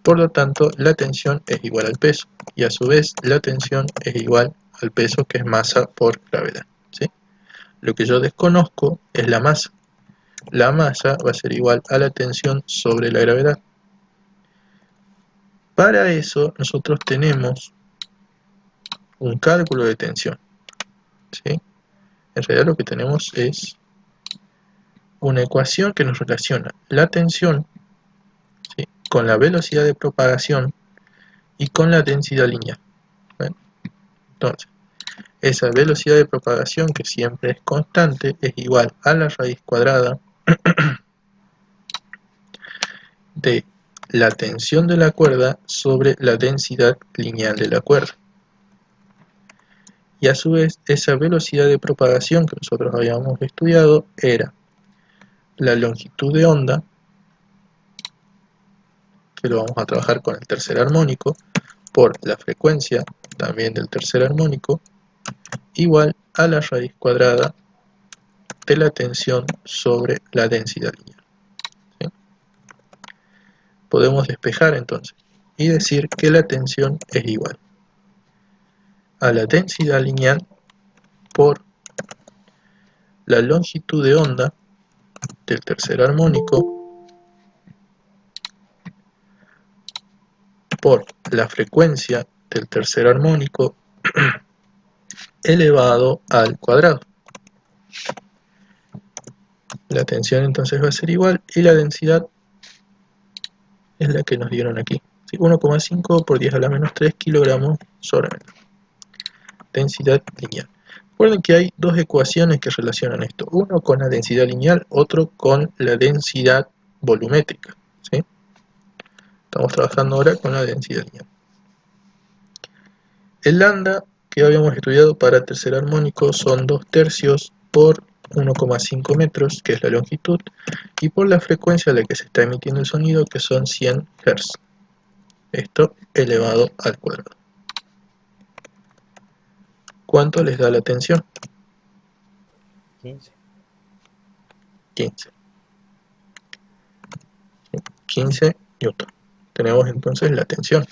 Por lo tanto, la tensión es igual al peso, y a su vez la tensión es igual al peso, que es masa por gravedad, ¿sí? Lo que yo desconozco es la masa. La masa va a ser igual a la tensión sobre la gravedad. Para eso nosotros tenemos un cálculo de tensión, ¿sí? En realidad lo que tenemos es una ecuación que nos relaciona la tensión, ¿sí?, con la velocidad de propagación y con la densidad lineal. Bueno, entonces, esa velocidad de propagación, que siempre es constante, es igual a la raíz cuadrada de la tensión de la cuerda sobre la densidad lineal de la cuerda. Y a su vez, esa velocidad de propagación que nosotros habíamos estudiado era la longitud de onda, que lo vamos a trabajar con el tercer armónico, por la frecuencia también del tercer armónico, igual a la raíz cuadrada de la tensión sobre la densidad lineal, ¿sí? Podemos despejar entonces y decir que la tensión es igual a la densidad lineal por la longitud de onda del tercer armónico por la frecuencia del tercer armónico elevado al cuadrado. La tensión entonces va a ser igual y la densidad es la que nos dieron aquí, ¿sí? 1,5 por 10 a la menos 3 kilogramos sobre metro. Densidad lineal. Recuerden que hay dos ecuaciones que relacionan esto, uno con la densidad lineal, otro con la densidad volumétrica, ¿sí? Estamos trabajando ahora con la densidad lineal. El lambda que habíamos estudiado para tercer armónico son 2/3 por 1,5 metros, que es la longitud, y por la frecuencia a la que se está emitiendo el sonido, que son 100 Hz. Esto elevado al cuadrado. ¿Cuánto les da la tensión? 15. 15. 15 newton. Tenemos entonces la tensión.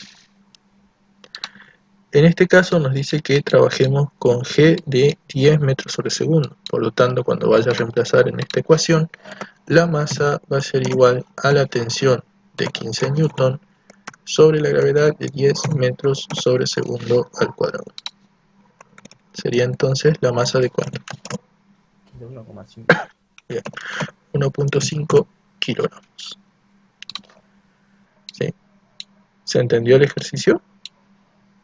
En este caso nos dice que trabajemos con G de 10 metros sobre segundo. Por lo tanto, cuando vaya a reemplazar en esta ecuación, la masa va a ser igual a la tensión de 15 newton sobre la gravedad de 10 metros sobre segundo al cuadrado. Sería entonces la masa de ¿cuánto? De 1,5. Bien, 1,5 kilogramos. ¿Sí? ¿Se entendió el ejercicio?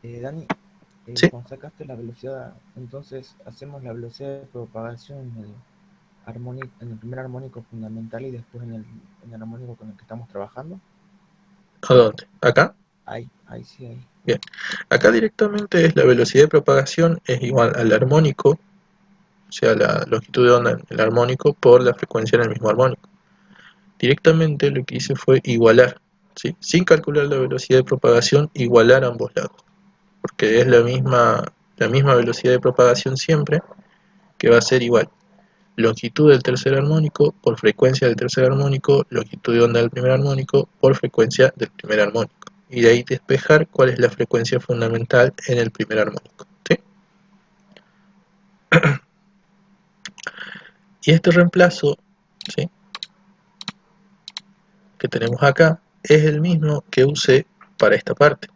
Dani, Sí. cuando sacaste la velocidad, entonces hacemos la velocidad de propagación en el primer armónico fundamental y después en el armónico con el que estamos trabajando. ¿A dónde? ¿Acá? Ahí sí, ahí. Bien. Acá directamente es la velocidad de propagación es igual al armónico, o sea, la longitud de onda en el armónico por la frecuencia en el mismo armónico. Directamente lo que hice fue igualar, ¿sí? Sin calcular la velocidad de propagación, igualar ambos lados, porque es la misma velocidad de propagación siempre, que va a ser igual longitud del tercer armónico por frecuencia del tercer armónico, longitud de onda del primer armónico por frecuencia del primer armónico. Y de ahí despejar cuál es la frecuencia fundamental en el primer armónico, ¿sí? Y este reemplazo, ¿sí?, que tenemos acá es el mismo que usé para esta parte.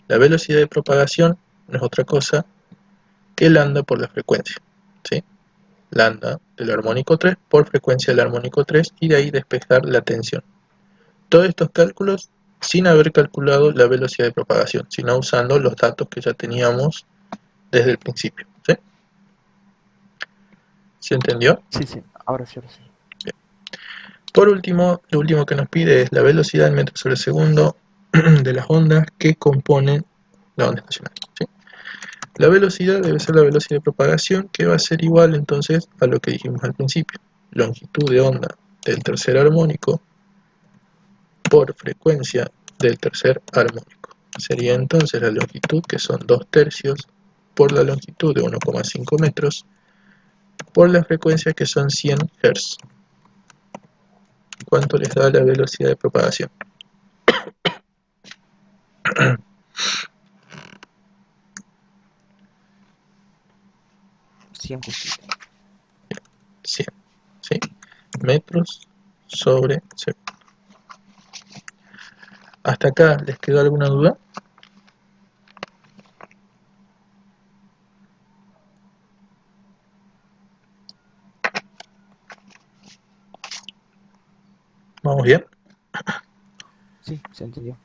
La velocidad de propagación no es otra cosa que lambda por la frecuencia, ¿sí? Lambda del armónico 3 por frecuencia del armónico 3 y de ahí despejar la tensión. Todos estos cálculos sin haber calculado la velocidad de propagación, sino usando los datos que ya teníamos desde el principio, ¿sí? ¿Se entendió? Sí, ahora sí. Bien. Por último, lo último que nos pide es la velocidad en metros sobre segundo de las ondas que componen la onda estacionaria, ¿sí? La velocidad debe ser la velocidad de propagación, que va a ser igual entonces a lo que dijimos al principio, longitud de onda del tercer armónico por frecuencia del tercer armónico. Sería entonces la longitud, que son 2/3 por la longitud de 1,5 metros por la frecuencia, que son 100 Hz. ¿Cuánto les da la velocidad de propagación? Cien justito. 100, ¿sí? Metros sobre segundo. ¿Hasta acá les quedó alguna duda? ¿Vamos bien? Sí, se entendió.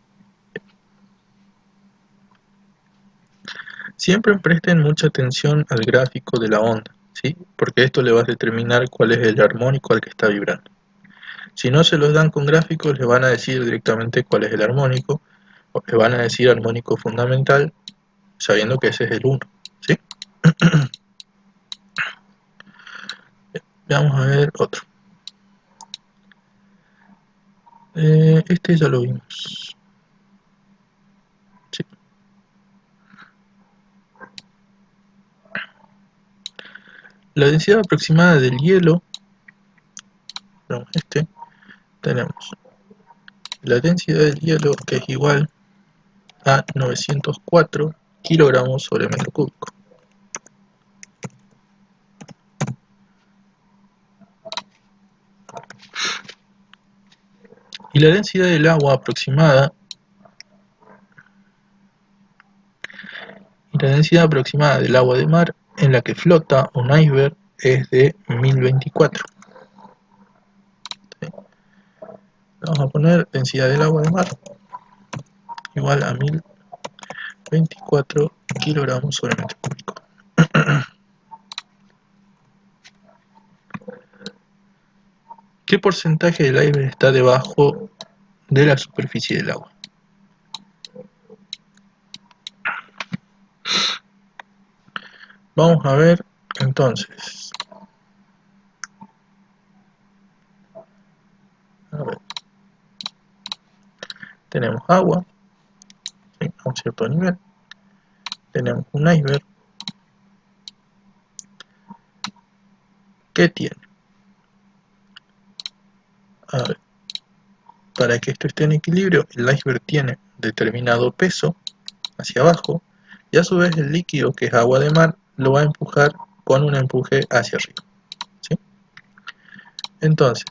Siempre presten mucha atención al gráfico de la onda, ¿sí? Porque esto le va a determinar cuál es el armónico al que está vibrando. Si no se los dan con gráficos, les van a decir directamente cuál es el armónico, o les van a decir armónico fundamental, sabiendo que ese es el 1, ¿sí? Vamos a ver otro. Este ya lo vimos. Sí. La densidad aproximada del hielo, tenemos la densidad del hielo, que es igual a 904 kilogramos sobre metro cúbico. Y la densidad del agua aproximada, del agua de mar en la que flota un iceberg es de 1024. ¿Sí? Vamos a poner densidad del agua de mar igual a 1024 kilogramos sobre metro cúbico. ¿Qué porcentaje del iceberg está debajo de la superficie del agua? Vamos a ver entonces. A ver. Tenemos agua, ¿sí? A un cierto nivel. Tenemos un iceberg. ¿Qué tiene? A ver. Para que esto esté en equilibrio, el iceberg tiene determinado peso hacia abajo y a su vez el líquido, que es agua de mar, lo va a empujar con un empuje hacia arriba, ¿sí? Entonces,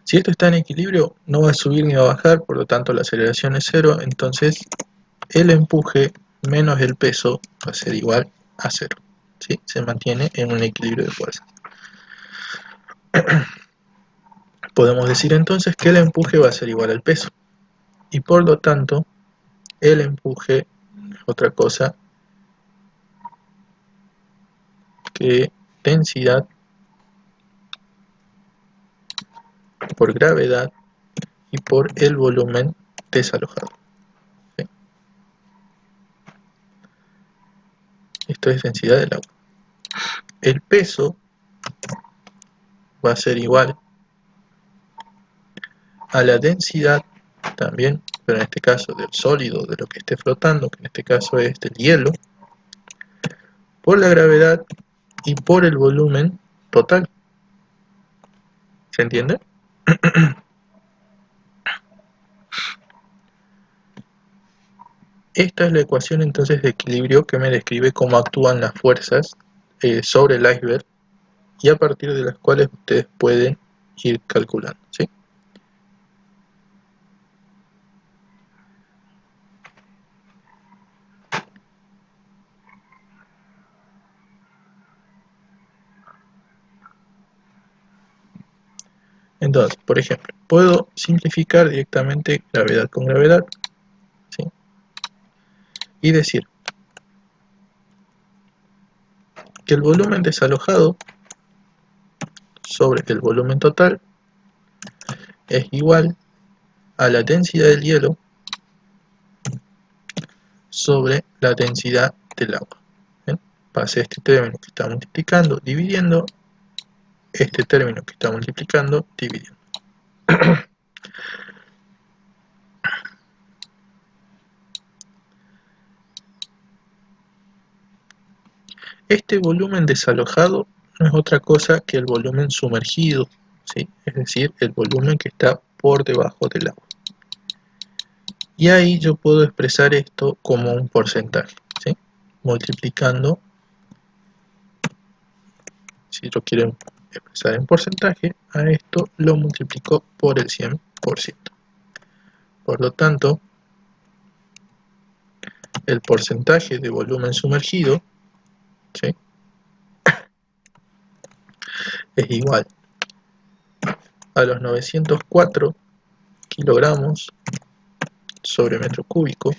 si esto está en equilibrio, no va a subir ni va a bajar, por lo tanto la aceleración es cero, entonces el empuje menos el peso va a ser igual a cero, ¿sí? Se mantiene en un equilibrio de fuerza. Podemos decir entonces que el empuje va a ser igual al peso, y por lo tanto el empuje es otra cosa que densidad por gravedad y por el volumen desalojado, ¿sí? Esto es densidad del agua. El peso va a ser igual a la densidad también, pero en este caso del sólido, de lo que esté flotando, que en este caso es del hielo, por la gravedad y por el volumen total. ¿Se entiende? Esta es la ecuación entonces de equilibrio que me describe cómo actúan las fuerzas sobre el iceberg, y a partir de las cuales ustedes pueden ir calculando, ¿sí? Entonces, por ejemplo, puedo simplificar directamente gravedad con gravedad, ¿sí? Y decir que el volumen desalojado sobre el volumen total es igual a la densidad del hielo sobre la densidad del agua. ¿Bien? Pase este término que está multiplicando, dividiendo, este término que está multiplicando, dividiendo. Este volumen desalojado no es otra cosa que el volumen sumergido, ¿sí? Es decir, el volumen que está por debajo del agua. Y ahí yo puedo expresar esto como un porcentaje, ¿sí? Multiplicando, si lo quiero expresar en porcentaje, a esto lo multiplico por el 100%. Por lo tanto, el porcentaje de volumen sumergido, ¿sí?, es igual a los 904 kilogramos sobre metro cúbico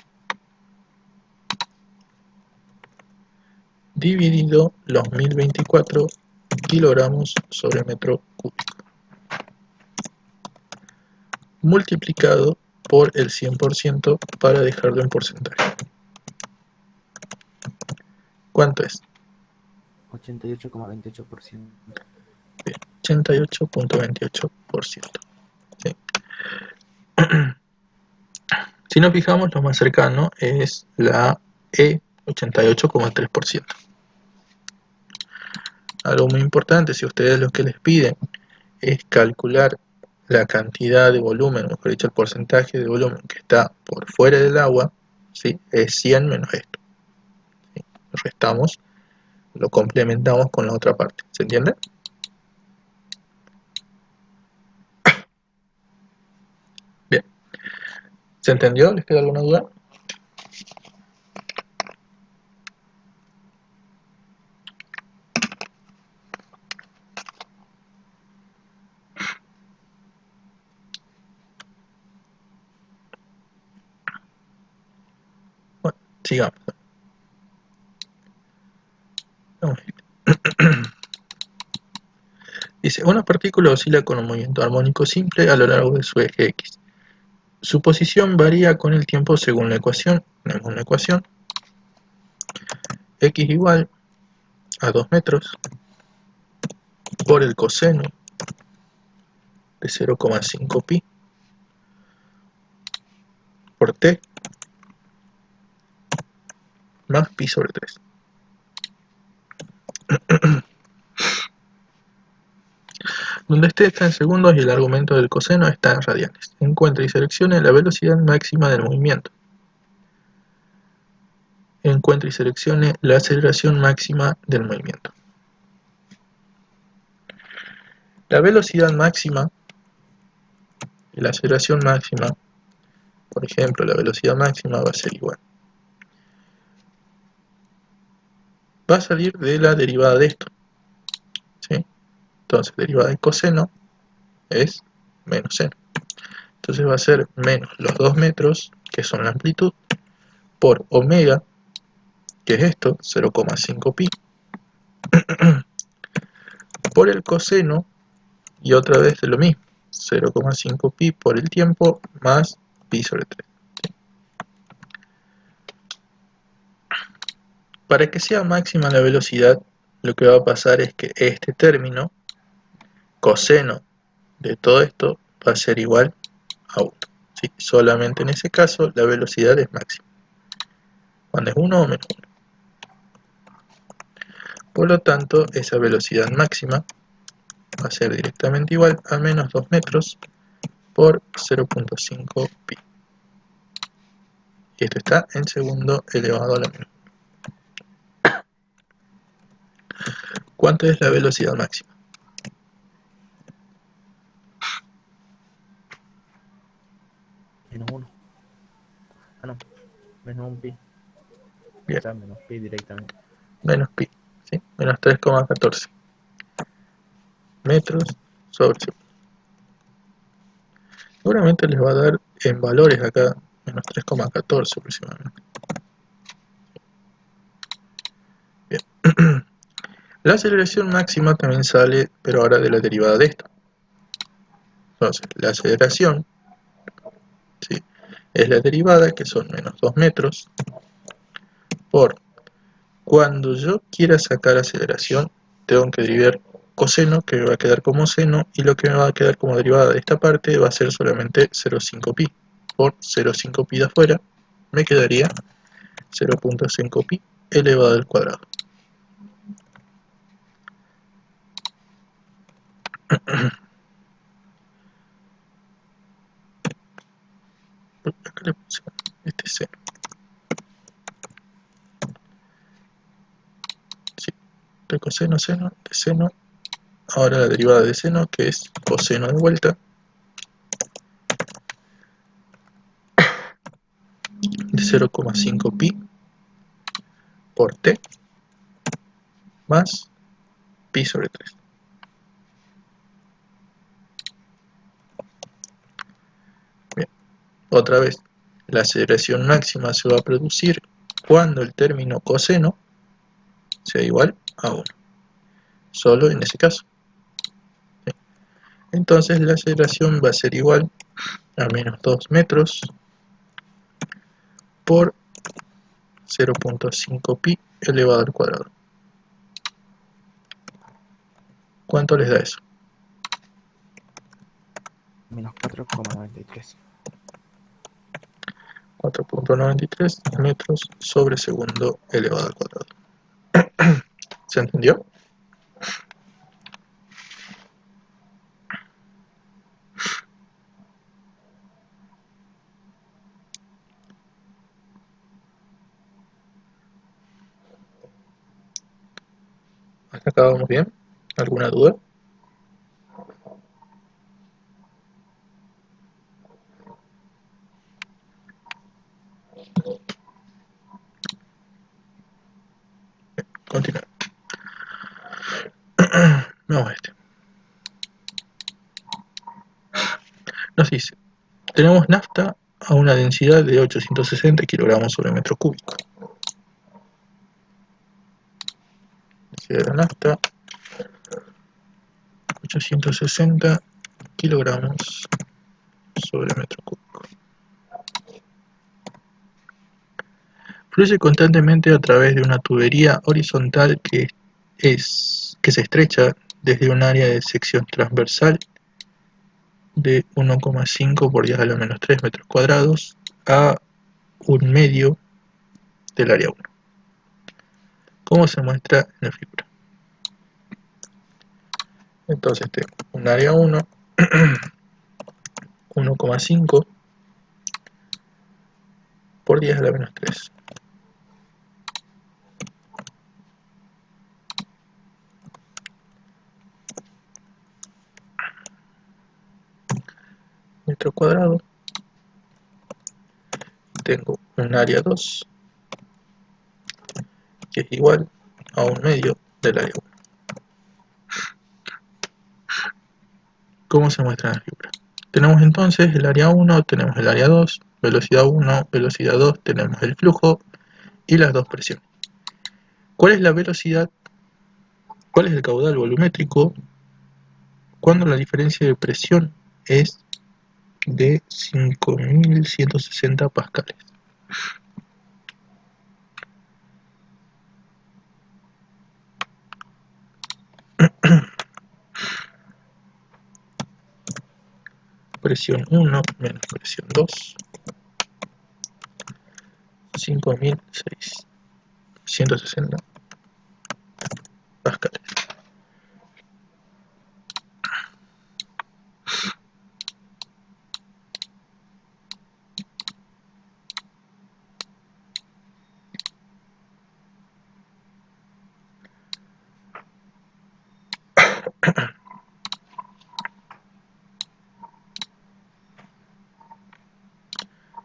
dividido los 1024 kilogramos sobre metro cúbico multiplicado por el 100% para dejarlo en porcentaje. ¿Cuánto es? 88,28%. Bien, 88,28%. ¿Sí? Si nos fijamos, lo más cercano es la E, 88,3%. Algo muy importante, si ustedes lo que les piden es calcular la cantidad de volumen, mejor dicho, el porcentaje de volumen que está por fuera del agua, ¿sí?, es 100 menos esto, ¿sí? Lo restamos, lo complementamos con la otra parte. ¿Se entiende? Bien. ¿Se entendió? ¿Les queda alguna duda? Bueno, sigamos. Dice, una partícula oscila con un movimiento armónico simple a lo largo de su eje X. Su posición varía con el tiempo según la ecuación. Tenemos una ecuación. X igual a 2 metros por el coseno de 0,5 pi por t más pi sobre 3. Donde t está en segundos y el argumento del coseno está en radianes. Encuentra y seleccione la velocidad máxima del movimiento. Encuentre y seleccione la aceleración máxima del movimiento. La velocidad máxima y la aceleración máxima, por ejemplo, la velocidad máxima va a ser igual. Va a salir de la derivada de esto, ¿sí? Entonces, derivada de coseno es menos seno. Entonces va a ser menos los 2 metros, que son la amplitud, por omega, que es esto, 0,5 pi, por el coseno, y otra vez de lo mismo, 0,5 pi por el tiempo, más pi sobre 3. Para que sea máxima la velocidad, lo que va a pasar es que este término, coseno de todo esto, va a ser igual a 1. ¿Sí? Solamente en ese caso la velocidad es máxima, cuando es 1 o menos 1. Por lo tanto, esa velocidad máxima va a ser directamente igual a menos 2 metros por 0,5 pi. Y esto está en segundo elevado a la menos. ¿Cuánto es la velocidad máxima? Menos 1. Ah, no. Menos 1 pi. O Bien, sea, menos pi directamente. menos pi, ¿sí? Menos 3,14 metros sobre segundo. Seguramente les va a dar en valores acá, menos 3,14 aproximadamente. Bien. La aceleración máxima también sale, pero ahora de la derivada de esto. Entonces, la aceleración, ¿sí?, es la derivada, que son menos 2 metros, por cuando yo quiera sacar aceleración, tengo que derivar coseno, que me va a quedar como seno, y lo que me va a quedar como derivada de esta parte va a ser solamente 0,5 pi. Por 0,5 pi de afuera, me quedaría 0,5 pi elevado al cuadrado. Acá le puse este seno. Sí, de coseno, seno, de seno. Ahora la derivada de seno, que es coseno de vuelta, de 0,5 pi por t más pi sobre 3. Bien, otra vez, la aceleración máxima se va a producir cuando el término coseno sea igual a 1. Solo en ese caso. Entonces la aceleración va a ser igual a menos 2 metros por 0,5 pi elevado al cuadrado. ¿Cuánto les da eso? Menos 4,93. 4,93 metros sobre segundo elevado al cuadrado. ¿Se entendió? ¿Hasta acá vamos bien? ¿Alguna duda? Continuamos. Vamos a este. Nos dice, tenemos nafta a una densidad de 860 kilogramos sobre metro cúbico. Densidad de la nafta, 860 kilogramos sobre metro cúbico. Fluye constantemente a través de una tubería horizontal que se estrecha desde un área de sección transversal de 1,5 por 10 a la menos 3 metros cuadrados a un medio del área 1, como se muestra en la figura. Entonces tengo un área 1, 1,5 por 10 a la menos 3. Metro cuadrado. Tengo un área 2, que es igual a un medio del área 1. ¿Cómo se muestra en la figura? Tenemos entonces el área 1, tenemos el área 2, velocidad 1, velocidad 2, tenemos el flujo y las dos presiones. ¿Cuál es la velocidad? ¿Cuál es el caudal volumétrico cuando la diferencia de presión es de 5160 pascales? Presión 1 menos presión 2, 5660 pascales.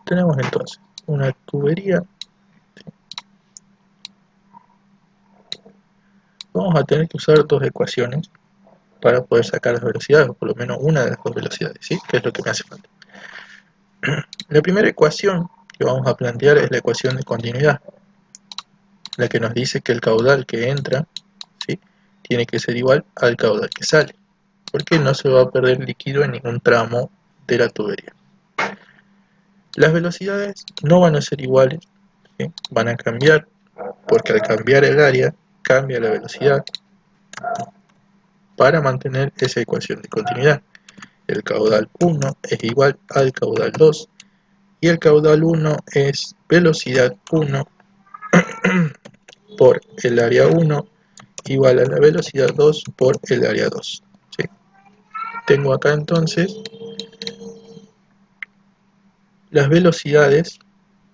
Tenemos entonces una tubería. Vamos a tener que usar dos ecuaciones para poder sacar las velocidades, o por lo menos una de las dos velocidades, ¿sí? Que es lo que me hace falta. La primera ecuación que vamos a plantear es la ecuación de continuidad, la que nos dice que el caudal que entra, ¿sí?, tiene que ser igual al caudal que sale, porque no se va a perder líquido en ningún tramo de la tubería. Las velocidades no van a ser iguales, ¿sí?, van a cambiar, porque al cambiar el área, cambia la velocidad, para mantener esa ecuación de continuidad. El caudal 1 es igual al caudal 2, y el caudal 1 es velocidad 1 por el área 1 igual a la velocidad 2 por el área 2. ¿Sí? Tengo acá entonces las velocidades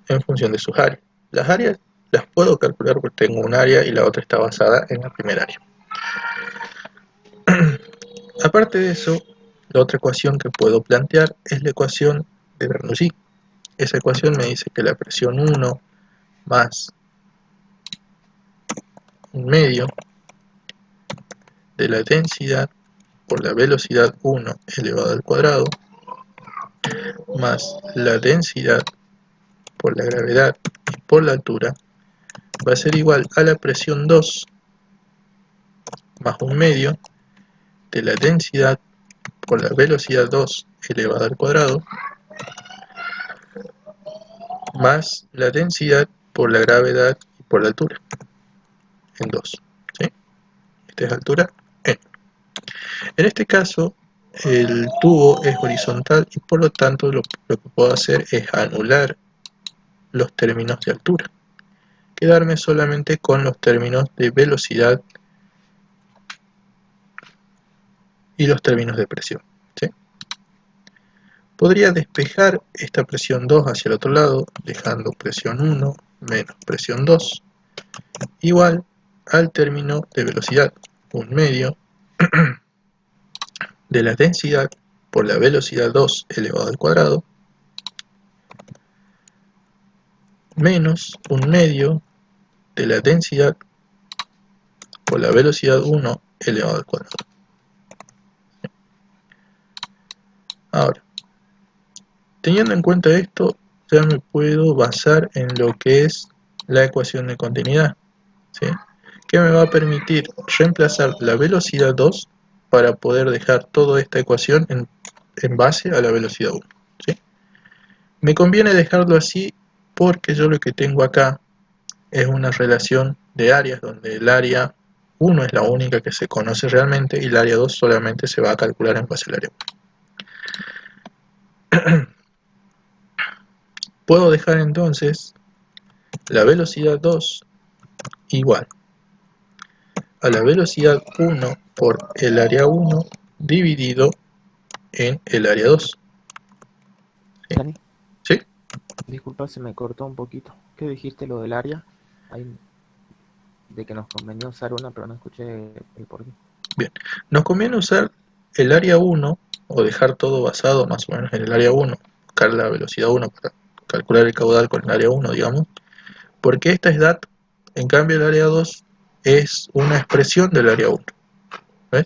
en función de sus áreas. Las áreas las puedo calcular porque tengo un área y la otra está basada en la primera área. Aparte de eso, la otra ecuación que puedo plantear es la ecuación de Bernoulli. Esa ecuación me dice que la presión 1 más un medio de la densidad por la velocidad 1 elevado al cuadrado más la densidad por la gravedad y por la altura va a ser igual a la presión 2 más un medio de la densidad por la velocidad 2 elevado al cuadrado más la densidad por la gravedad y por la altura en 2. ¿Sí? Esta es altura n. En este caso el tubo es horizontal y por lo tanto lo que puedo hacer es anular los términos de altura, quedarme solamente con los términos de velocidad y los términos de presión. ¿Sí? Podría despejar esta presión 2 hacia el otro lado, dejando presión 1 menos presión 2 igual al término de velocidad, un medio de la densidad por la velocidad 2 elevado al cuadrado menos un medio de la densidad por la velocidad 1 elevado al cuadrado. Ahora, teniendo en cuenta esto, ya me puedo basar en lo que es la ecuación de continuidad, ¿sí? Que me va a permitir reemplazar la velocidad 2 para poder dejar toda esta ecuación en base a la velocidad 1. ¿Sí? Me conviene dejarlo así porque yo lo que tengo acá es una relación de áreas donde el área 1 es la única que se conoce realmente y el área 2 solamente se va a calcular en base al área 1. Puedo dejar entonces la velocidad 2 igual a la velocidad 1 por el área 1 dividido en el área 2. ¿Sí? Dani, ¿Sí? disculpa, se me cortó un poquito. ¿Qué dijiste lo del área? De que nos convenía usar una, pero no escuché el porqué. Bien, nos conviene usar el área 1 o dejar todo basado más o menos en el área 1, buscar la velocidad 1 para calcular el caudal con el área 1, digamos, porque esta es DAT, en cambio el área 2 es una expresión del área 1. ¿Ves?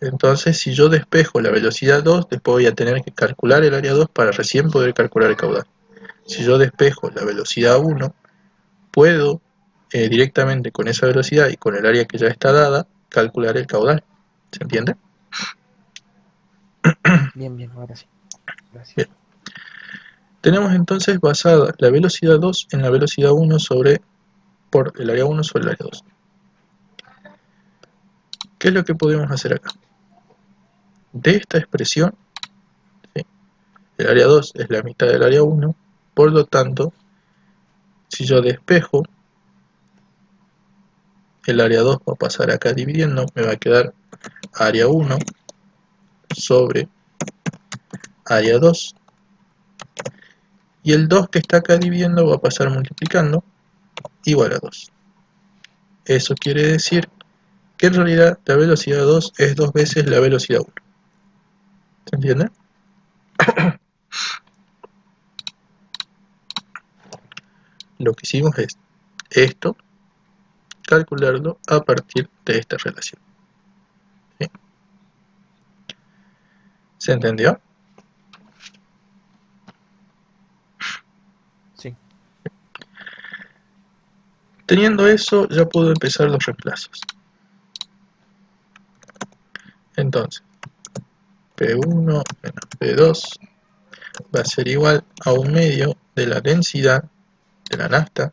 Entonces, si yo despejo la velocidad 2, después voy a tener que calcular el área 2 para recién poder calcular el caudal. Si yo despejo la velocidad 1, puedo directamente con esa velocidad y con el área que ya está dada, calcular el caudal. ¿Se entiende? Bien, bien, ahora sí. Gracias. Bien. Tenemos entonces basada la velocidad 2 en la velocidad 1 por el área 1 sobre el área 2. ¿Qué es lo que podemos hacer acá? De esta expresión, ¿sí? El área 2 es la mitad del área 1, por lo tanto, si yo despejo, el área 2 va a pasar acá dividiendo, me va a quedar área 1 sobre área 2, y el 2 que está acá dividiendo va a pasar multiplicando, igual a 2. Eso quiere decir que en realidad la velocidad 2 es 2 veces la velocidad 1. ¿Se entiende? Lo que hicimos es esto, calcularlo a partir de esta relación. ¿Sí? ¿Se entendió? Sí. Teniendo eso, ya puedo empezar los reemplazos. Entonces, P1 menos P2 va a ser igual a un medio de la densidad de la nafta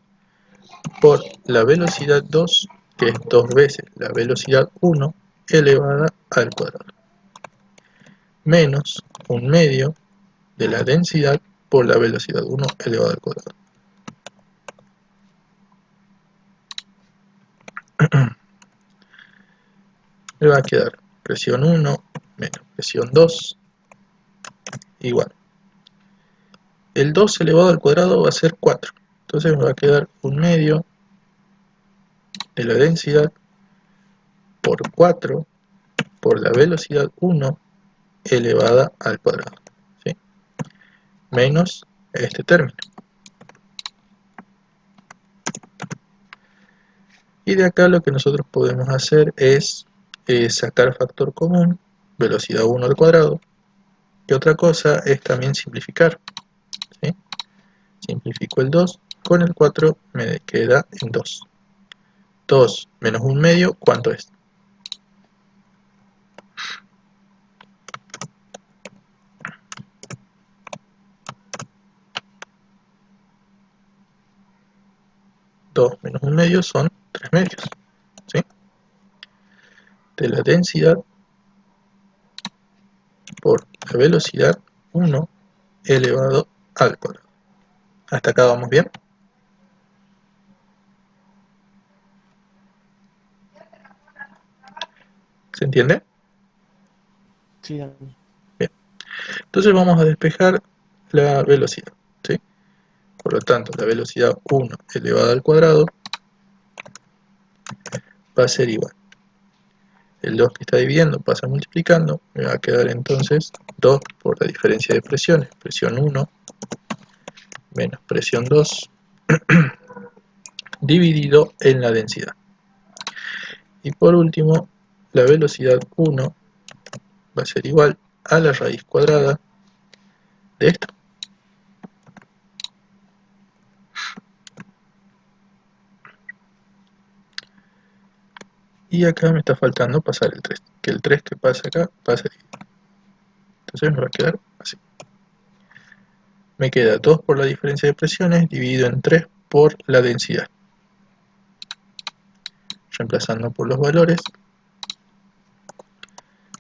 por la velocidad 2, que es 2 veces la velocidad 1 elevada al cuadrado, menos un medio de la densidad por la velocidad 1 elevado al cuadrado. Me va a quedar presión 1 menos presión 2 igual el 2 elevado al cuadrado va a ser 4. Entonces me va a quedar 1/2 de la densidad por 4 por la velocidad 1 elevada al cuadrado, ¿sí? Menos este término. Y de acá lo que nosotros podemos hacer es sacar factor común, velocidad 1 al cuadrado. Y otra cosa es también simplificar, ¿sí? Simplifico el 2 con el 4, me queda en 2. 2 menos 1/2, ¿cuánto es? 2 menos 1/2 son 3/2, ¿sí? De la densidad por la velocidad 1 elevado al cuadrado. ¿Hasta acá vamos bien? ¿Se entiende? Sí, Dani. Bien. Entonces vamos a despejar la velocidad, ¿sí? Por lo tanto, la velocidad 1 elevado al cuadrado va a ser igual. El 2 que está dividiendo pasa multiplicando, me va a quedar entonces 2 por la diferencia de presiones, presión 1 menos presión 2 dividido en la densidad. Y por último, la velocidad 1 va a ser igual a la raíz cuadrada de esto. Y acá me está faltando pasar el 3, que el 3 que pasa acá pasa ahí. Entonces me va a quedar así. Me queda 2 por la diferencia de presiones dividido en 3 por la densidad. Reemplazando por los valores,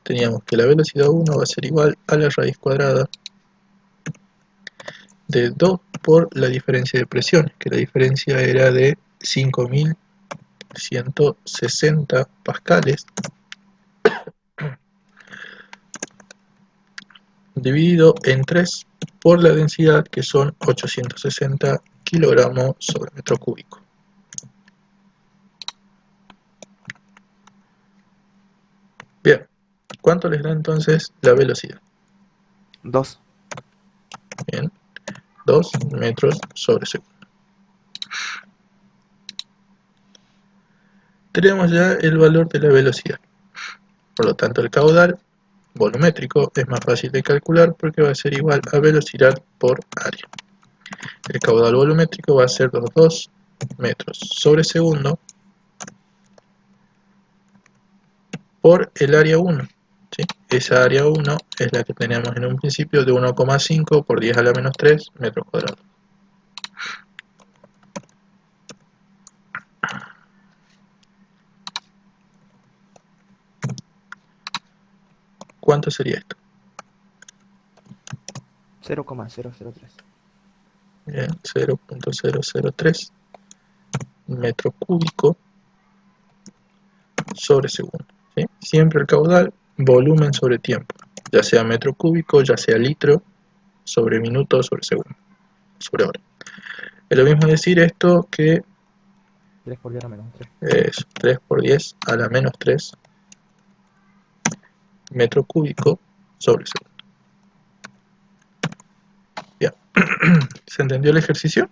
teníamos que la velocidad 1 va a ser igual a la raíz cuadrada de 2 por la diferencia de presiones, que la diferencia era de 5160 pascales, dividido en 3 por la densidad, que son 860 kilogramos sobre metro cúbico. Bien, ¿cuánto les da entonces la velocidad? 2. Bien, 2 metros sobre segundo. Tenemos ya el valor de la velocidad. Por lo tanto, el caudal volumétrico es más fácil de calcular porque va a ser igual a velocidad por área. El caudal volumétrico va a ser los 2 metros sobre segundo por el área 1. ¿Sí? Esa área 1 es la que teníamos en un principio de 1,5 por 10 a la menos 3 metros cuadrados. ¿Cuánto sería esto? 0,003. Bien, 0,003 metro cúbico sobre segundo. ¿Sí? Siempre el caudal, volumen sobre tiempo, ya sea metro cúbico, ya sea litro, sobre minuto, sobre segundo, sobre hora. Es lo mismo decir esto que 3 por 10 a menos 3. es 3 por 10 a la menos 3 metro cúbico sobre segundo. Bien. ¿Se entendió el ejercicio?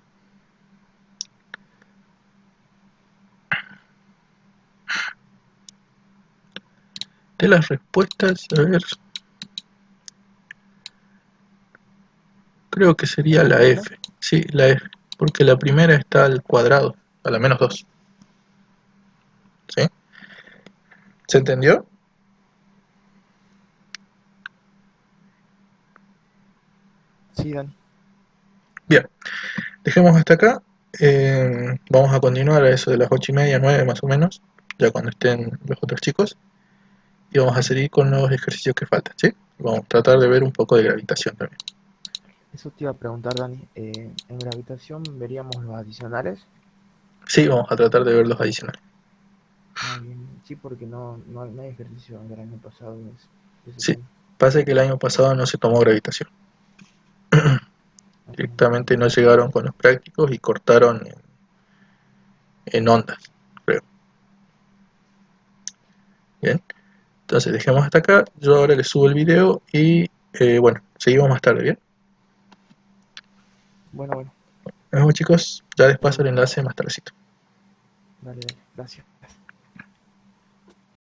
De las respuestas, a ver, creo que sería ¿La la segunda? F. Sí, la F, porque la primera está al cuadrado, a la menos 2. ¿Sí? ¿Se entendió? Sí, Dani. Bien, dejemos hasta acá. Vamos a continuar a eso de las 8:30, 9 más o menos, ya cuando estén los otros chicos. Y vamos a seguir con los ejercicios que faltan, ¿sí? Vamos a tratar de ver un poco de gravitación también. Eso te iba a preguntar, Dani. En gravitación veríamos los adicionales. Sí, vamos a tratar de ver los adicionales. Ah, bien. Sí, porque no hay ejercicio del año pasado de ese Sí, tema. pasa que el año pasado no se tomó gravitación. Directamente no llegaron con los prácticos y cortaron en ondas, creo. Bien, entonces dejemos hasta acá. Yo ahora le subo el video y bueno, seguimos más tarde, ¿bien? Bueno, bueno, Nos vemos chicos, ya les paso dale, el enlace más tardecito. dale, dale, gracias.